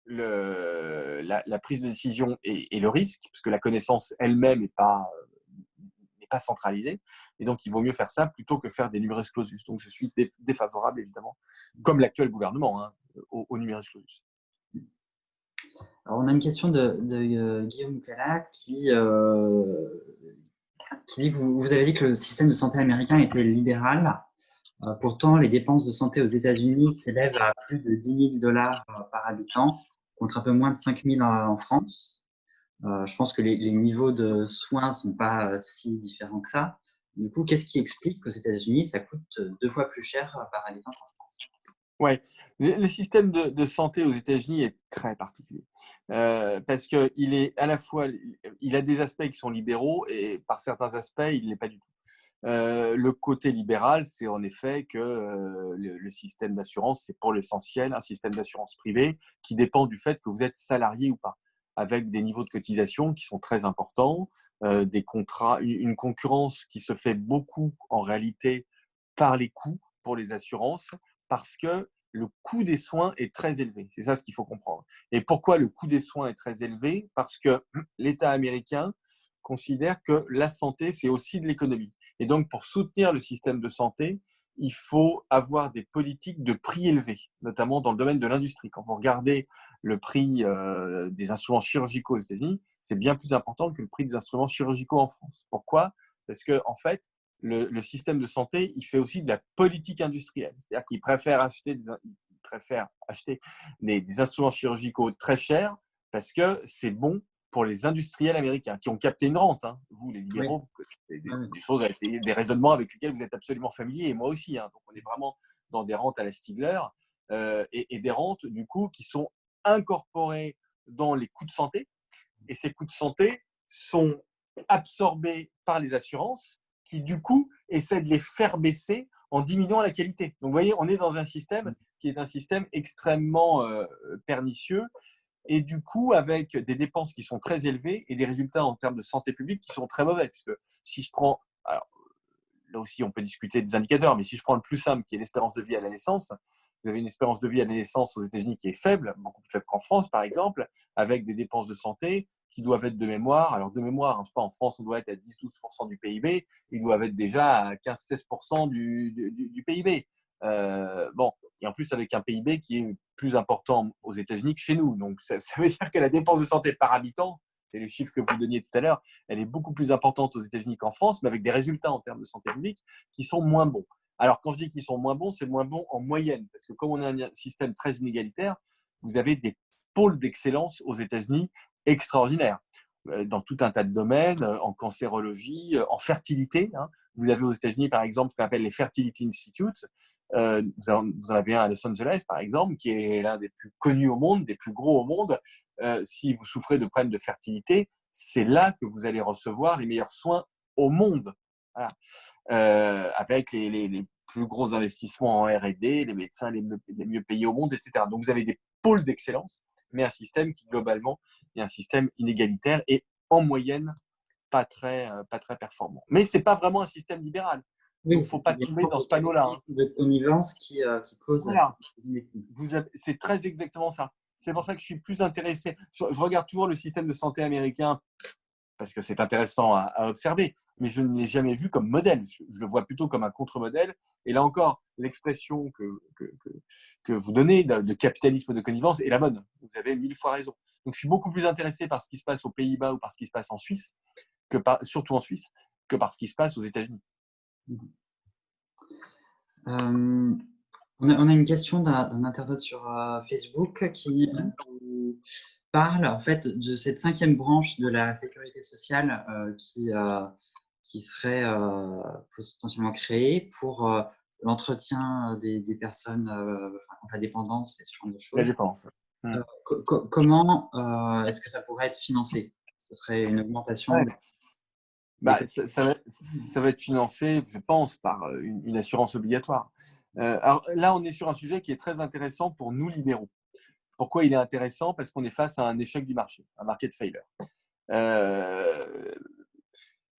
la prise de décision et le risque, parce que la connaissance elle-même n'est pas centralisée. Et donc, il vaut mieux faire ça plutôt que faire des numerus clausus. Donc, je suis défavorable, évidemment, comme l'actuel gouvernement, hein, au numerus clausus. Alors, on a une question de Guillaume Cala qui dit que vous avez dit que le système de santé américain était libéral. Pourtant, les dépenses de santé aux États-Unis s'élèvent à plus de 10 000 $ par habitant, contre un peu moins de 5 000 en France. Je pense que les niveaux de soins ne sont pas si différents que ça. Du coup, qu'est-ce qui explique qu'aux États-Unis, ça coûte 2 fois plus cher par habitant qu'en France? Ouais, le système de santé aux États-Unis est très particulier parce qu'il est à la fois, il a des aspects qui sont libéraux et par certains aspects, il ne l'est pas du tout. Le côté libéral, c'est en effet que le système d'assurance, c'est pour l'essentiel un système d'assurance privée qui dépend du fait que vous êtes salarié ou pas, avec des niveaux de cotisation qui sont très importants, des contrats, une concurrence qui se fait beaucoup en réalité par les coûts pour les assurances, parce que le coût des soins est très élevé. C'est ça ce qu'il faut comprendre. Et pourquoi le coût des soins est très élevé? Parce que l'État américain considère que la santé, c'est aussi de l'économie. Et donc, pour soutenir le système de santé, il faut avoir des politiques de prix élevés, notamment dans le domaine de l'industrie. Quand vous regardez le prix des instruments chirurgicaux aux États-Unis, c'est bien plus important que le prix des instruments chirurgicaux en France. Pourquoi? Parce que, en fait, le système de santé, il fait aussi de la politique industrielle. C'est-à-dire qu'il préfère acheter des instruments chirurgicaux très chers parce que c'est bon pour les industriels américains qui ont capté une rente. Hein. Vous, les Oui, libéraux, vous connaissez oui. des choses, des raisonnements avec lesquels vous êtes absolument familiers, et moi aussi. Hein. Donc, on est vraiment dans des rentes à la Stigler et des rentes, du coup, qui sont incorporées dans les coûts de santé. Et ces coûts de santé sont absorbés par les assurances qui, du coup, essaient de les faire baisser en diminuant la qualité. Donc, vous voyez, on est dans un système qui est un système extrêmement pernicieux et du coup, avec des dépenses qui sont très élevées et des résultats en termes de santé publique qui sont très mauvais. Puisque si je prends, alors là aussi, on peut discuter des indicateurs, mais si je prends le plus simple, qui est l'espérance de vie à la naissance, vous avez une espérance de vie à la naissance aux États-Unis qui est faible, beaucoup plus faible qu'en France, par exemple, avec des dépenses de santé qui doivent être de mémoire. Alors, de mémoire, hein, je sais pas, en France, on doit être à 10-12% du PIB, ils doivent être déjà à 15-16% du PIB. Bon, et en plus, avec un PIB qui est plus important aux États-Unis que chez nous. Donc, ça veut dire que la dépense de santé par habitant, c'est les chiffres que vous donniez tout à l'heure, elle est beaucoup plus importante aux États-Unis qu'en France, mais avec des résultats en termes de santé publique qui sont moins bons. Alors, quand je dis qu'ils sont moins bons, c'est moins bon en moyenne, parce que comme on a un système très inégalitaire, vous avez des pôles d'excellence aux États-Unis extraordinaires dans tout un tas de domaines, en cancérologie, en fertilité. Hein. Vous avez aux États-Unis, par exemple, ce qu'on appelle les Fertility Institutes. Vous en avez un à Los Angeles, par exemple, qui est l'un des plus connus au monde, des plus gros au monde. Si vous souffrez de problèmes de fertilité, c'est là que vous allez recevoir les meilleurs soins au monde. Voilà. Avec les plus gros investissements en R&D, les médecins les mieux payés au monde, etc. Donc, vous avez des pôles d'excellence, mais un système qui, globalement, est un système inégalitaire et, en moyenne, pas très performant. Mais ce n'est pas vraiment un système libéral. Oui, Donc, il ne faut pas les tomber dans ce panneau-là. Hein. de connivence qui cause Voilà. cette C'est très exactement ça. C'est pour ça que je suis plus intéressé. Je regarde toujours le système de santé américain parce que c'est intéressant à observer, mais je ne l'ai jamais vu comme modèle. Je le vois plutôt comme un contre-modèle. Et là encore, l'expression que vous donnez de capitalisme de connivence est la bonne. Vous avez 1000 fois raison. Donc, je suis beaucoup plus intéressé par ce qui se passe aux Pays-Bas ou par ce qui se passe en Suisse, surtout en Suisse, que par ce qui se passe aux États-Unis. On a une question d'un internaute sur Facebook qui parle en fait de cette 5e branche de la sécurité sociale qui serait potentiellement créée pour l'entretien des personnes contre la dépendance et ce genre de La choses. dépendance. Comment est-ce que ça pourrait être financé? Ce serait une augmentation ça va être financé, je pense, par une assurance obligatoire. Alors là, on est sur un sujet qui est très intéressant pour nous libéraux. Pourquoi il est intéressant? Parce qu'on est face à un échec du marché, un market failure.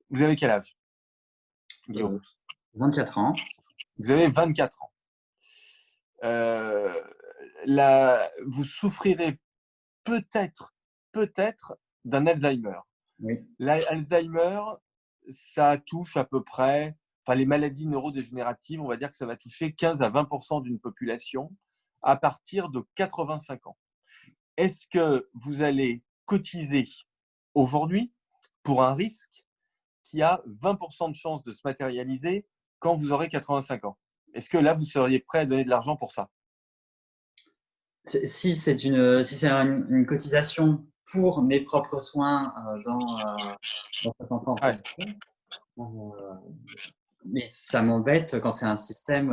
Vous avez quel âge, Guillaume? 24 ans. Vous avez 24 ans. Vous souffrirez peut-être d'un Alzheimer. Oui. L'Alzheimer, ça touche à peu près, les maladies neurodégénératives, on va dire que ça va toucher 15 à 20% d'une population à partir de 85 ans. Est-ce que vous allez cotiser aujourd'hui pour un risque qui a 20% de chances de se matérialiser quand vous aurez 85 ans? Est-ce que là, vous seriez prêt à donner de l'argent pour ça? Si c'est une cotisation pour mes propres soins dans 60 ans, Ouais. Mais ça m'embête quand c'est un système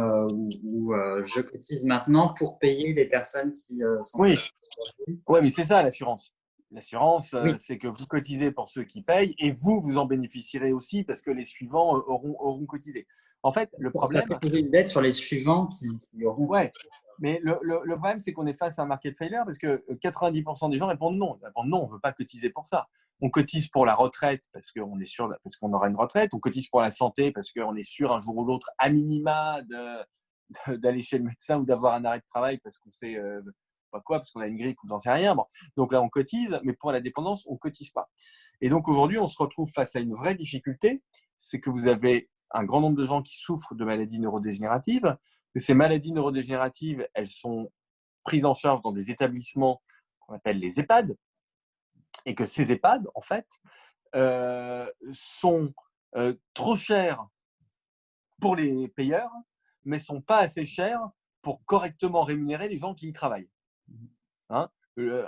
où je cotise maintenant pour payer les personnes qui sont… Oui, mais c'est ça l'assurance. L'assurance, Oui. c'est que vous cotisez pour ceux qui payent et vous en bénéficierez aussi parce que les suivants auront cotisé. En fait, le problème… Ça fait poser une dette sur les suivants qui auront… Ouais, mais le problème, c'est qu'on est face à un market failure parce que 90% des gens répondent non. Ils répondent non, on ne veut pas cotiser pour ça. On cotise pour la retraite parce qu'on est sûr, parce qu'on aura une retraite. On cotise pour la santé parce qu'on est sûr un jour ou l'autre, à minima, d'aller chez le médecin ou d'avoir un arrêt de travail parce qu'on sait pas quoi, parce qu'on a une grippe ou j'en sais rien. Bon. Donc là, on cotise, mais pour la dépendance, on ne cotise pas. Et donc aujourd'hui, on se retrouve face à une vraie difficulté, c'est que vous avez un grand nombre de gens qui souffrent de maladies neurodégénératives, que ces maladies neurodégénératives, elles sont prises en charge dans des établissements qu'on appelle les EHPAD, et que ces EHPAD, en fait, sont trop chers pour les payeurs, mais ne sont pas assez chers pour correctement rémunérer les gens qui y travaillent. Hein,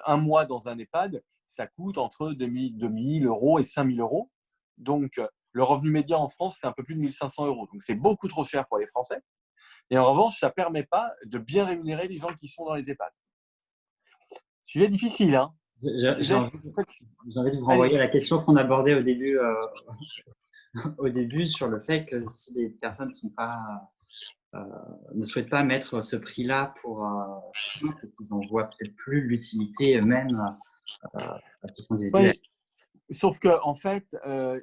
un mois dans un EHPAD, ça coûte entre 2 000 euros et 5 000 euros. Donc, le revenu médian en France, c'est un peu plus de 1 500 euros. Donc, c'est beaucoup trop cher pour les Français. Et en revanche, ça ne permet pas de bien rémunérer les gens qui sont dans les EHPAD. Sujet difficile, hein. J'ai envie de vous renvoyer à la question qu'on abordait au début sur le fait que si les personnes ne souhaitent pas mettre ce prix-là pour c'est qu'ils n'en voient peut-être plus l'utilité même à titre individuel. Oui. Sauf qu'en fait,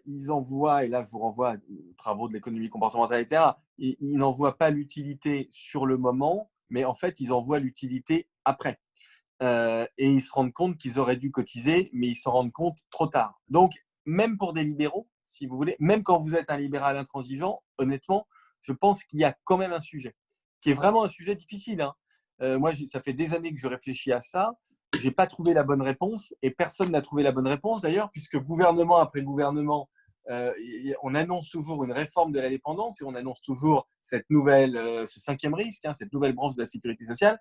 ils en voient, et là je vous renvoie aux travaux de l'économie comportementale, etc., ils n'en voient pas l'utilité sur le moment, mais en fait, ils en voient l'utilité après. Et ils se rendent compte qu'ils auraient dû cotiser, mais ils s'en rendent compte trop tard. Donc, même pour des libéraux, si vous voulez, même quand vous êtes un libéral intransigeant, honnêtement, je pense qu'il y a quand même un sujet, qui est vraiment un sujet difficile. Hein. Moi, ça fait des années que je réfléchis à ça. Je n'ai pas trouvé la bonne réponse, et personne n'a trouvé la bonne réponse d'ailleurs, puisque gouvernement après gouvernement, on annonce toujours une réforme de la dépendance et on annonce toujours cette nouvelle, ce 5e risque, hein, cette nouvelle branche de la sécurité sociale.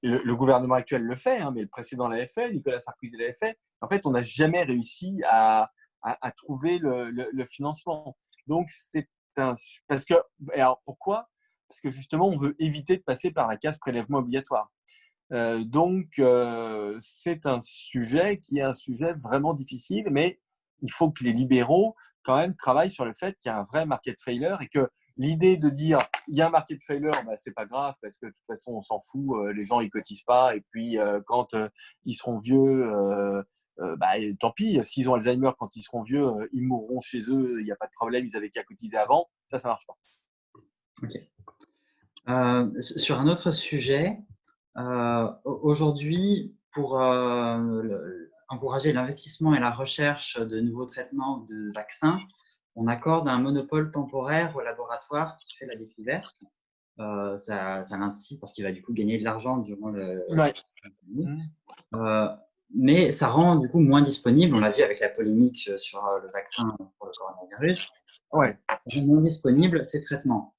Le gouvernement actuel le fait, hein, mais le précédent l'avait fait, Nicolas Sarkozy l'avait fait. En fait, on n'a jamais réussi à trouver le financement. Donc, parce que, alors pourquoi? Parce que justement, on veut éviter de passer par la case prélèvement obligatoire. Donc, c'est un sujet qui est un sujet vraiment difficile, mais il faut que les libéraux, quand même, travaillent sur le fait qu'il y a un vrai market failure et que l'idée de dire il y a un market failure, bah, c'est pas grave parce que de toute façon on s'en fout, les gens ils cotisent pas et puis quand ils seront vieux, bah, tant pis, s'ils ont Alzheimer quand ils seront vieux, ils mourront chez eux, il n'y a pas de problème, ils avaient qu'à cotiser avant, ça marche pas. Ok. Sur un autre sujet, aujourd'hui, pour encourager l'investissement et la recherche de nouveaux traitements de vaccins, on accorde un monopole temporaire au laboratoire qui fait la découverte. Ça l'incite parce qu'il va du coup gagner de l'argent durant le… Ouais. Mmh. Mais ça rend du coup moins disponible, on l'a vu avec la polémique sur le vaccin pour le coronavirus, Ouais. ça rend moins disponible ces traitements.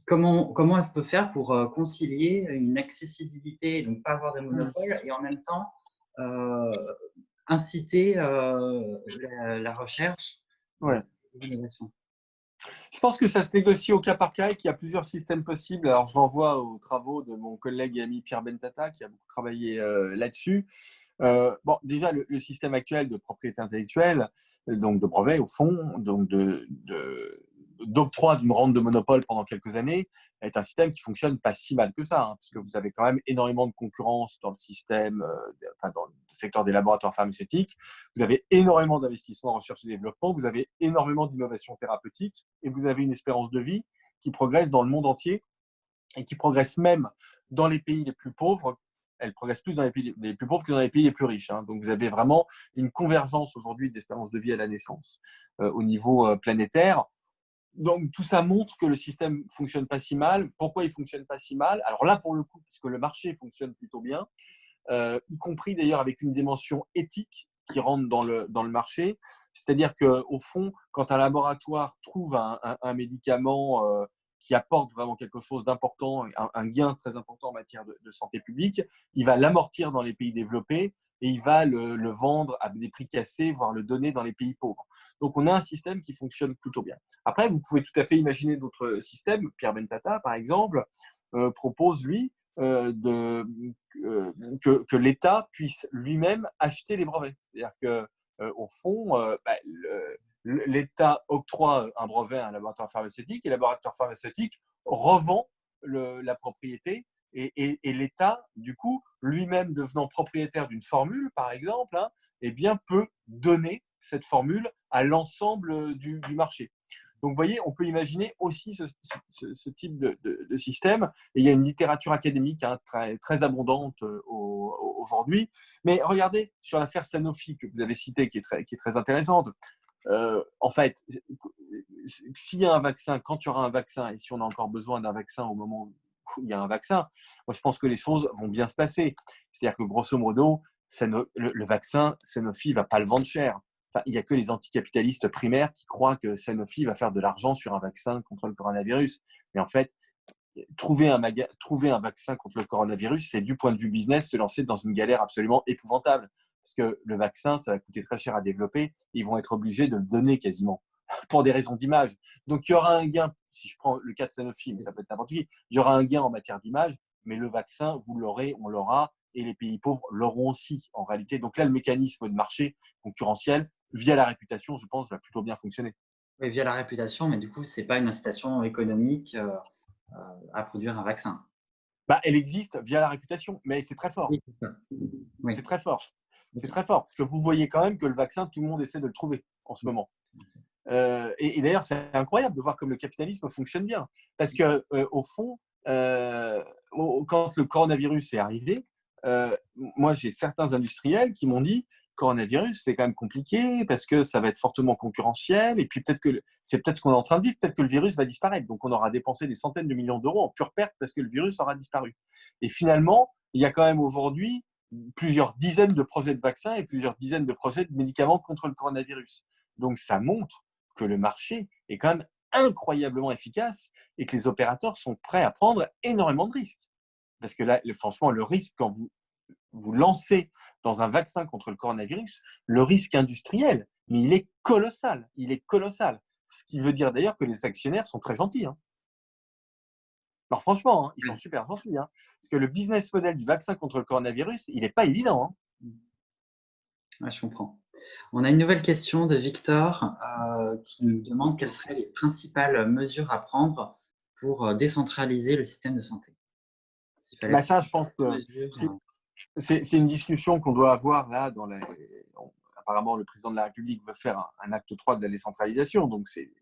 Comment elle peut faire pour concilier une accessibilité, donc pas avoir de monopole, et en même temps inciter la recherche Ouais. l'innovation? Je pense que ça se négocie au cas par cas et qu'il y a plusieurs systèmes possibles. Alors, je renvoie aux travaux de mon collègue et ami Pierre Bentata, qui a beaucoup travaillé là-dessus. Bon, déjà, le système actuel de propriété intellectuelle, donc de brevets au fond, donc d'octroi d'une rente de monopole pendant quelques années, est un système qui fonctionne pas si mal que ça, hein, parce que vous avez quand même énormément de concurrence dans le système, enfin dans le secteur des laboratoires pharmaceutiques. Vous avez énormément d'investissements en recherche et développement, vous avez énormément d'innovations thérapeutiques et vous avez une espérance de vie qui progresse dans le monde entier et qui progresse même dans les pays les plus pauvres. Elle progresse plus dans les pays les plus pauvres que dans les pays les plus riches. Hein. Donc, vous avez vraiment une convergence aujourd'hui d'espérance de vie à la naissance au niveau planétaire. Donc, tout ça montre que le système ne fonctionne pas si mal. Pourquoi il ne fonctionne pas si mal? Alors là, pour le coup, puisque le marché fonctionne plutôt bien, y compris d'ailleurs avec une dimension éthique qui rentre dans le marché. C'est-à-dire qu'au fond, quand un laboratoire trouve un médicament qui apporte vraiment quelque chose d'important, un gain très important en matière de santé publique, il va l'amortir dans les pays développés et il va le vendre à des prix cassés, voire le donner dans les pays pauvres. Donc, on a un système qui fonctionne plutôt bien. Après, vous pouvez tout à fait imaginer d'autres systèmes. Pierre Bentata, par exemple, propose, lui, que l'État puisse lui-même acheter les brevets. C'est-à-dire qu'au fond, l'État octroie un brevet à un laboratoire pharmaceutique et le laboratoire pharmaceutique revend la propriété et l'État, du coup, lui-même devenant propriétaire d'une formule, par exemple, hein, eh bien, peut donner cette formule à l'ensemble du marché. Donc, vous voyez, on peut imaginer aussi ce type de système. Et il y a une littérature académique hein, très abondante aujourd'hui. Mais regardez, sur l'affaire Sanofi que vous avez citée, qui est très intéressante, en fait, s'il y a un vaccin, quand il y aura un vaccin, et si on a encore besoin d'un vaccin au moment où il y a un vaccin, moi je pense que les choses vont bien se passer. C'est-à-dire que grosso modo, le vaccin, Sanofi ne va pas le vendre cher. Enfin, il n'y a que les anticapitalistes primaires qui croient que Sanofi va faire de l'argent sur un vaccin contre le coronavirus. Mais en fait, trouver un vaccin contre le coronavirus, c'est du point de vue business se lancer dans une galère absolument épouvantable. Parce que le vaccin, ça va coûter très cher à développer. Ils vont être obligés de le donner quasiment pour des raisons d'image. Donc, il y aura un gain, si je prends le cas de Sanofi, mais ça peut être n'importe qui, il y aura un gain en matière d'image, mais le vaccin, vous l'aurez, on l'aura, et les pays pauvres l'auront aussi, en réalité. Donc là, le mécanisme de marché concurrentiel, via la réputation, je pense, va plutôt bien fonctionner. Oui, via la réputation, mais du coup, ce n'est pas une incitation économique à produire un vaccin. Bah, elle existe via la réputation, mais c'est très fort. Oui, c'est ça. Oui. C'est très fort. C'est Okay. très fort. Parce que vous voyez quand même que le vaccin, tout le monde essaie de le trouver en ce moment. Et d'ailleurs, c'est incroyable de voir comme le capitalisme fonctionne bien. Parce que, au fond, quand le coronavirus est arrivé, moi, j'ai certains industriels qui m'ont dit coronavirus, c'est quand même compliqué parce que ça va être fortement concurrentiel. Et puis, c'est peut-être ce qu'on est en train de dire, peut-être que le virus va disparaître. Donc, on aura dépensé des centaines de millions d'euros en pure perte parce que le virus aura disparu. Et finalement, il y a quand même aujourd'hui plusieurs dizaines de projets de vaccins et plusieurs dizaines de projets de médicaments contre le coronavirus. Donc, ça montre que le marché est quand même incroyablement efficace et que les opérateurs sont prêts à prendre énormément de risques. Parce que là, franchement, le risque, quand vous lancez dans un vaccin contre le coronavirus, le risque industriel, mais il est colossal. Il est colossal. Ce qui veut dire d'ailleurs que les actionnaires sont très gentils. Hein. Alors franchement, hein, ils sont super gentils. Hein, parce que le business model du vaccin contre le coronavirus, il n'est pas évident. Hein. Ouais, je comprends. On a une nouvelle question de Victor qui nous demande quelles seraient les principales mesures à prendre pour décentraliser le système de santé. S'il fallait Bah ça, prendre je pense des que mesures. c'est une discussion qu'on doit avoir là. Apparemment, le président de la République veut faire un acte 3 de la décentralisation. Donc, c'est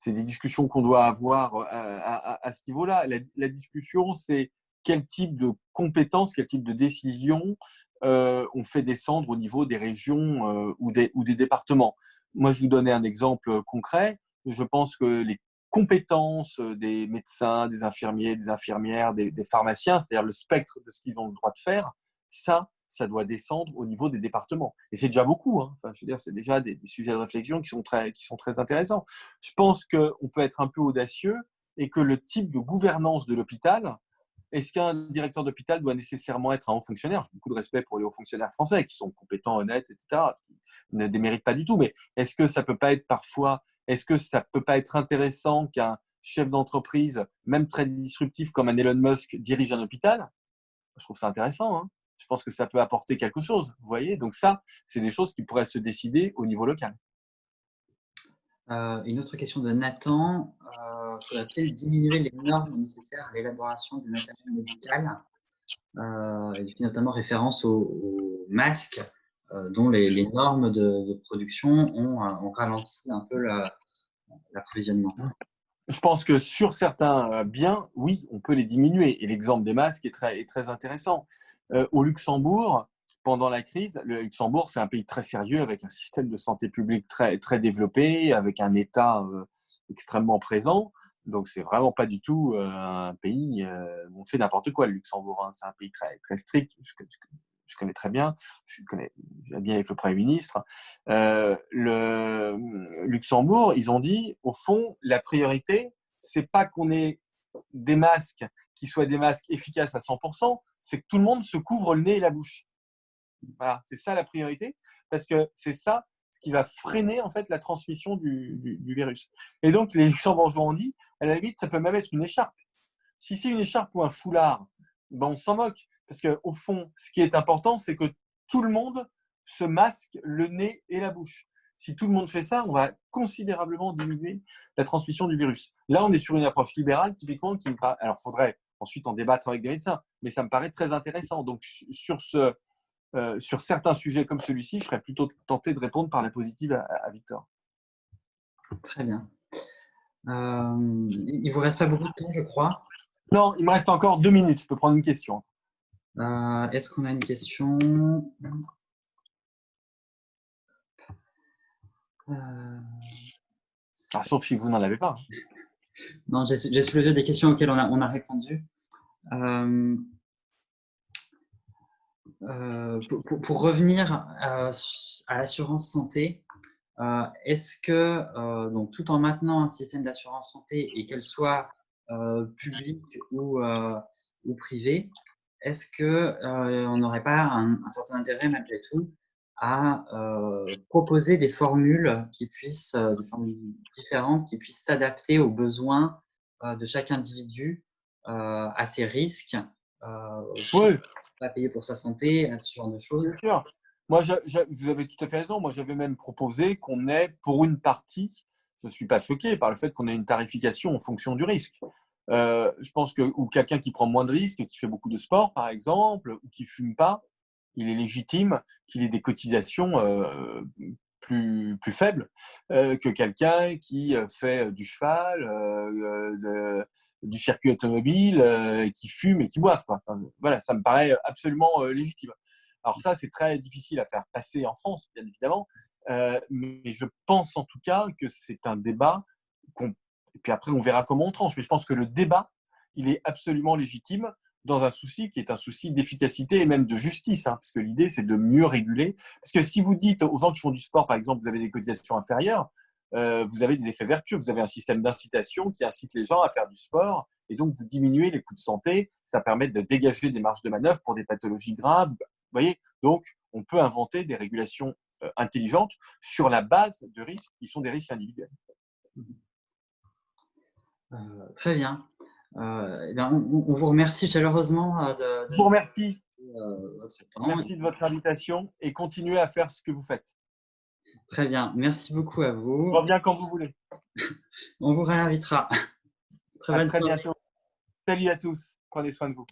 des discussions qu'on doit avoir à ce niveau-là. La discussion, c'est quel type de compétences, quel type de décisions on fait descendre au niveau des régions ou des départements. Moi, je vous donnais un exemple concret. Je pense que les compétences des médecins, des infirmiers, des infirmières, des pharmaciens, c'est-à-dire le spectre de ce qu'ils ont le droit de faire, ça doit descendre au niveau des départements. Et c'est déjà beaucoup. Hein. Enfin, je veux dire, c'est déjà des sujets de réflexion qui sont très intéressants. Je pense qu'on peut être un peu audacieux et que le type de gouvernance de l'hôpital, est-ce qu'un directeur d'hôpital doit nécessairement être un haut fonctionnaire? J'ai beaucoup de respect pour les hauts fonctionnaires français qui sont compétents, honnêtes, etc., qui ne déméritent pas du tout. Mais est-ce que ça peut pas être parfois, est-ce que ça peut pas être intéressant qu'un chef d'entreprise, même très disruptif comme un Elon Musk, dirige un hôpital? Je trouve ça intéressant. Hein. Je pense que ça peut apporter quelque chose. Vous voyez? Donc ça, c'est des choses qui pourraient se décider au niveau local. Une autre question de Nathan. Faudrait-il diminuer les normes nécessaires à l'élaboration du matériel médical? Il fait notamment référence aux masques dont les normes de production ont ralenti un peu l'approvisionnement. Je pense que sur certains biens, oui, on peut les diminuer. Et l'exemple des masques est très intéressant. Au Luxembourg, pendant la crise, le Luxembourg, c'est un pays très sérieux avec un système de santé publique très développé, avec un État extrêmement présent. Donc, c'est vraiment pas du tout un pays où on fait n'importe quoi, le Luxembourg. Hein. C'est un pays très strict. Je connais très bien. Je connais bien avec le Premier ministre. Le Luxembourg, ils ont dit, au fond, la priorité, c'est pas qu'on ait des masques qui soient des masques efficaces à 100%, c'est que tout le monde se couvre le nez et la bouche. Voilà, c'est ça la priorité, parce que c'est ça ce qui va freiner en fait la transmission du virus. Et donc les Luxembourgeois ont dit, à la limite, ça peut même être une écharpe. Si c'est une écharpe ou un foulard, ben on s'en moque, parce qu'au fond, ce qui est important, c'est que tout le monde se masque le nez et la bouche. Si tout le monde fait ça, on va considérablement diminuer la transmission du virus. Là, on est sur une approche libérale, typiquement, qui me paraît. Alors, il faudrait ensuite en débattre avec des médecins, mais ça me paraît très intéressant. Donc, sur certains sujets comme celui-ci, je serais plutôt tenté de répondre par la positive à Victor. Très bien. Il vous reste pas beaucoup de temps, je crois. Non, il me reste encore 2 minutes. Je peux prendre une question. Est-ce qu'on a une question? Sauf si vous n'en avez pas. Non, j'ai sous les yeux des questions auxquelles on a répondu. Pour revenir à l'assurance santé, est-ce que, donc, tout en maintenant un système d'assurance santé et qu'elle soit publique ou privée, est-ce qu'on n'aurait pas un certain intérêt malgré tout à proposer des formules des formules différentes qui puissent s'adapter aux besoins de chaque individu, à ses risques, Oui, pas payer pour sa santé, à ce genre de choses? bien sûr. Moi, vous avez tout à fait raison. Moi, j'avais même proposé qu'on ait, pour une partie, je ne suis pas choqué par le fait qu'on ait une tarification en fonction du risque. Je pense que ou quelqu'un qui prend moins de risques, qui fait beaucoup de sport, par exemple, ou qui ne fume pas, il est légitime qu'il ait des cotisations plus faibles que quelqu'un qui fait du cheval, du circuit automobile, qui fume et qui boive. Quoi. Enfin, voilà, ça me paraît absolument légitime. Alors ça, c'est très difficile à faire passer en France, bien évidemment, mais je pense en tout cas que c'est un débat et puis après, on verra comment on tranche. Mais je pense que le débat, il est absolument légitime dans un souci qui est un souci d'efficacité et même de justice, hein, parce que l'idée, c'est de mieux réguler. Parce que si vous dites aux gens qui font du sport, par exemple, vous avez des cotisations inférieures, vous avez des effets vertueux. Vous avez un système d'incitation qui incite les gens à faire du sport, et donc vous diminuez les coûts de santé. Ça permet de dégager des marges de manœuvre pour des pathologies graves. Vous voyez, donc on peut inventer des régulations intelligentes sur la base de risques qui sont des risques individuels. Très bien. Eh bien, on vous remercie chaleureusement Je vous remercie. votre temps. Merci de votre invitation et continuez à faire ce que vous faites. Très bien. Merci beaucoup à Je vous. reviens quand vous voulez. On vous réinvitera. Très À bonne très soirée. bientôt. Salut à tous. Prenez soin de vous.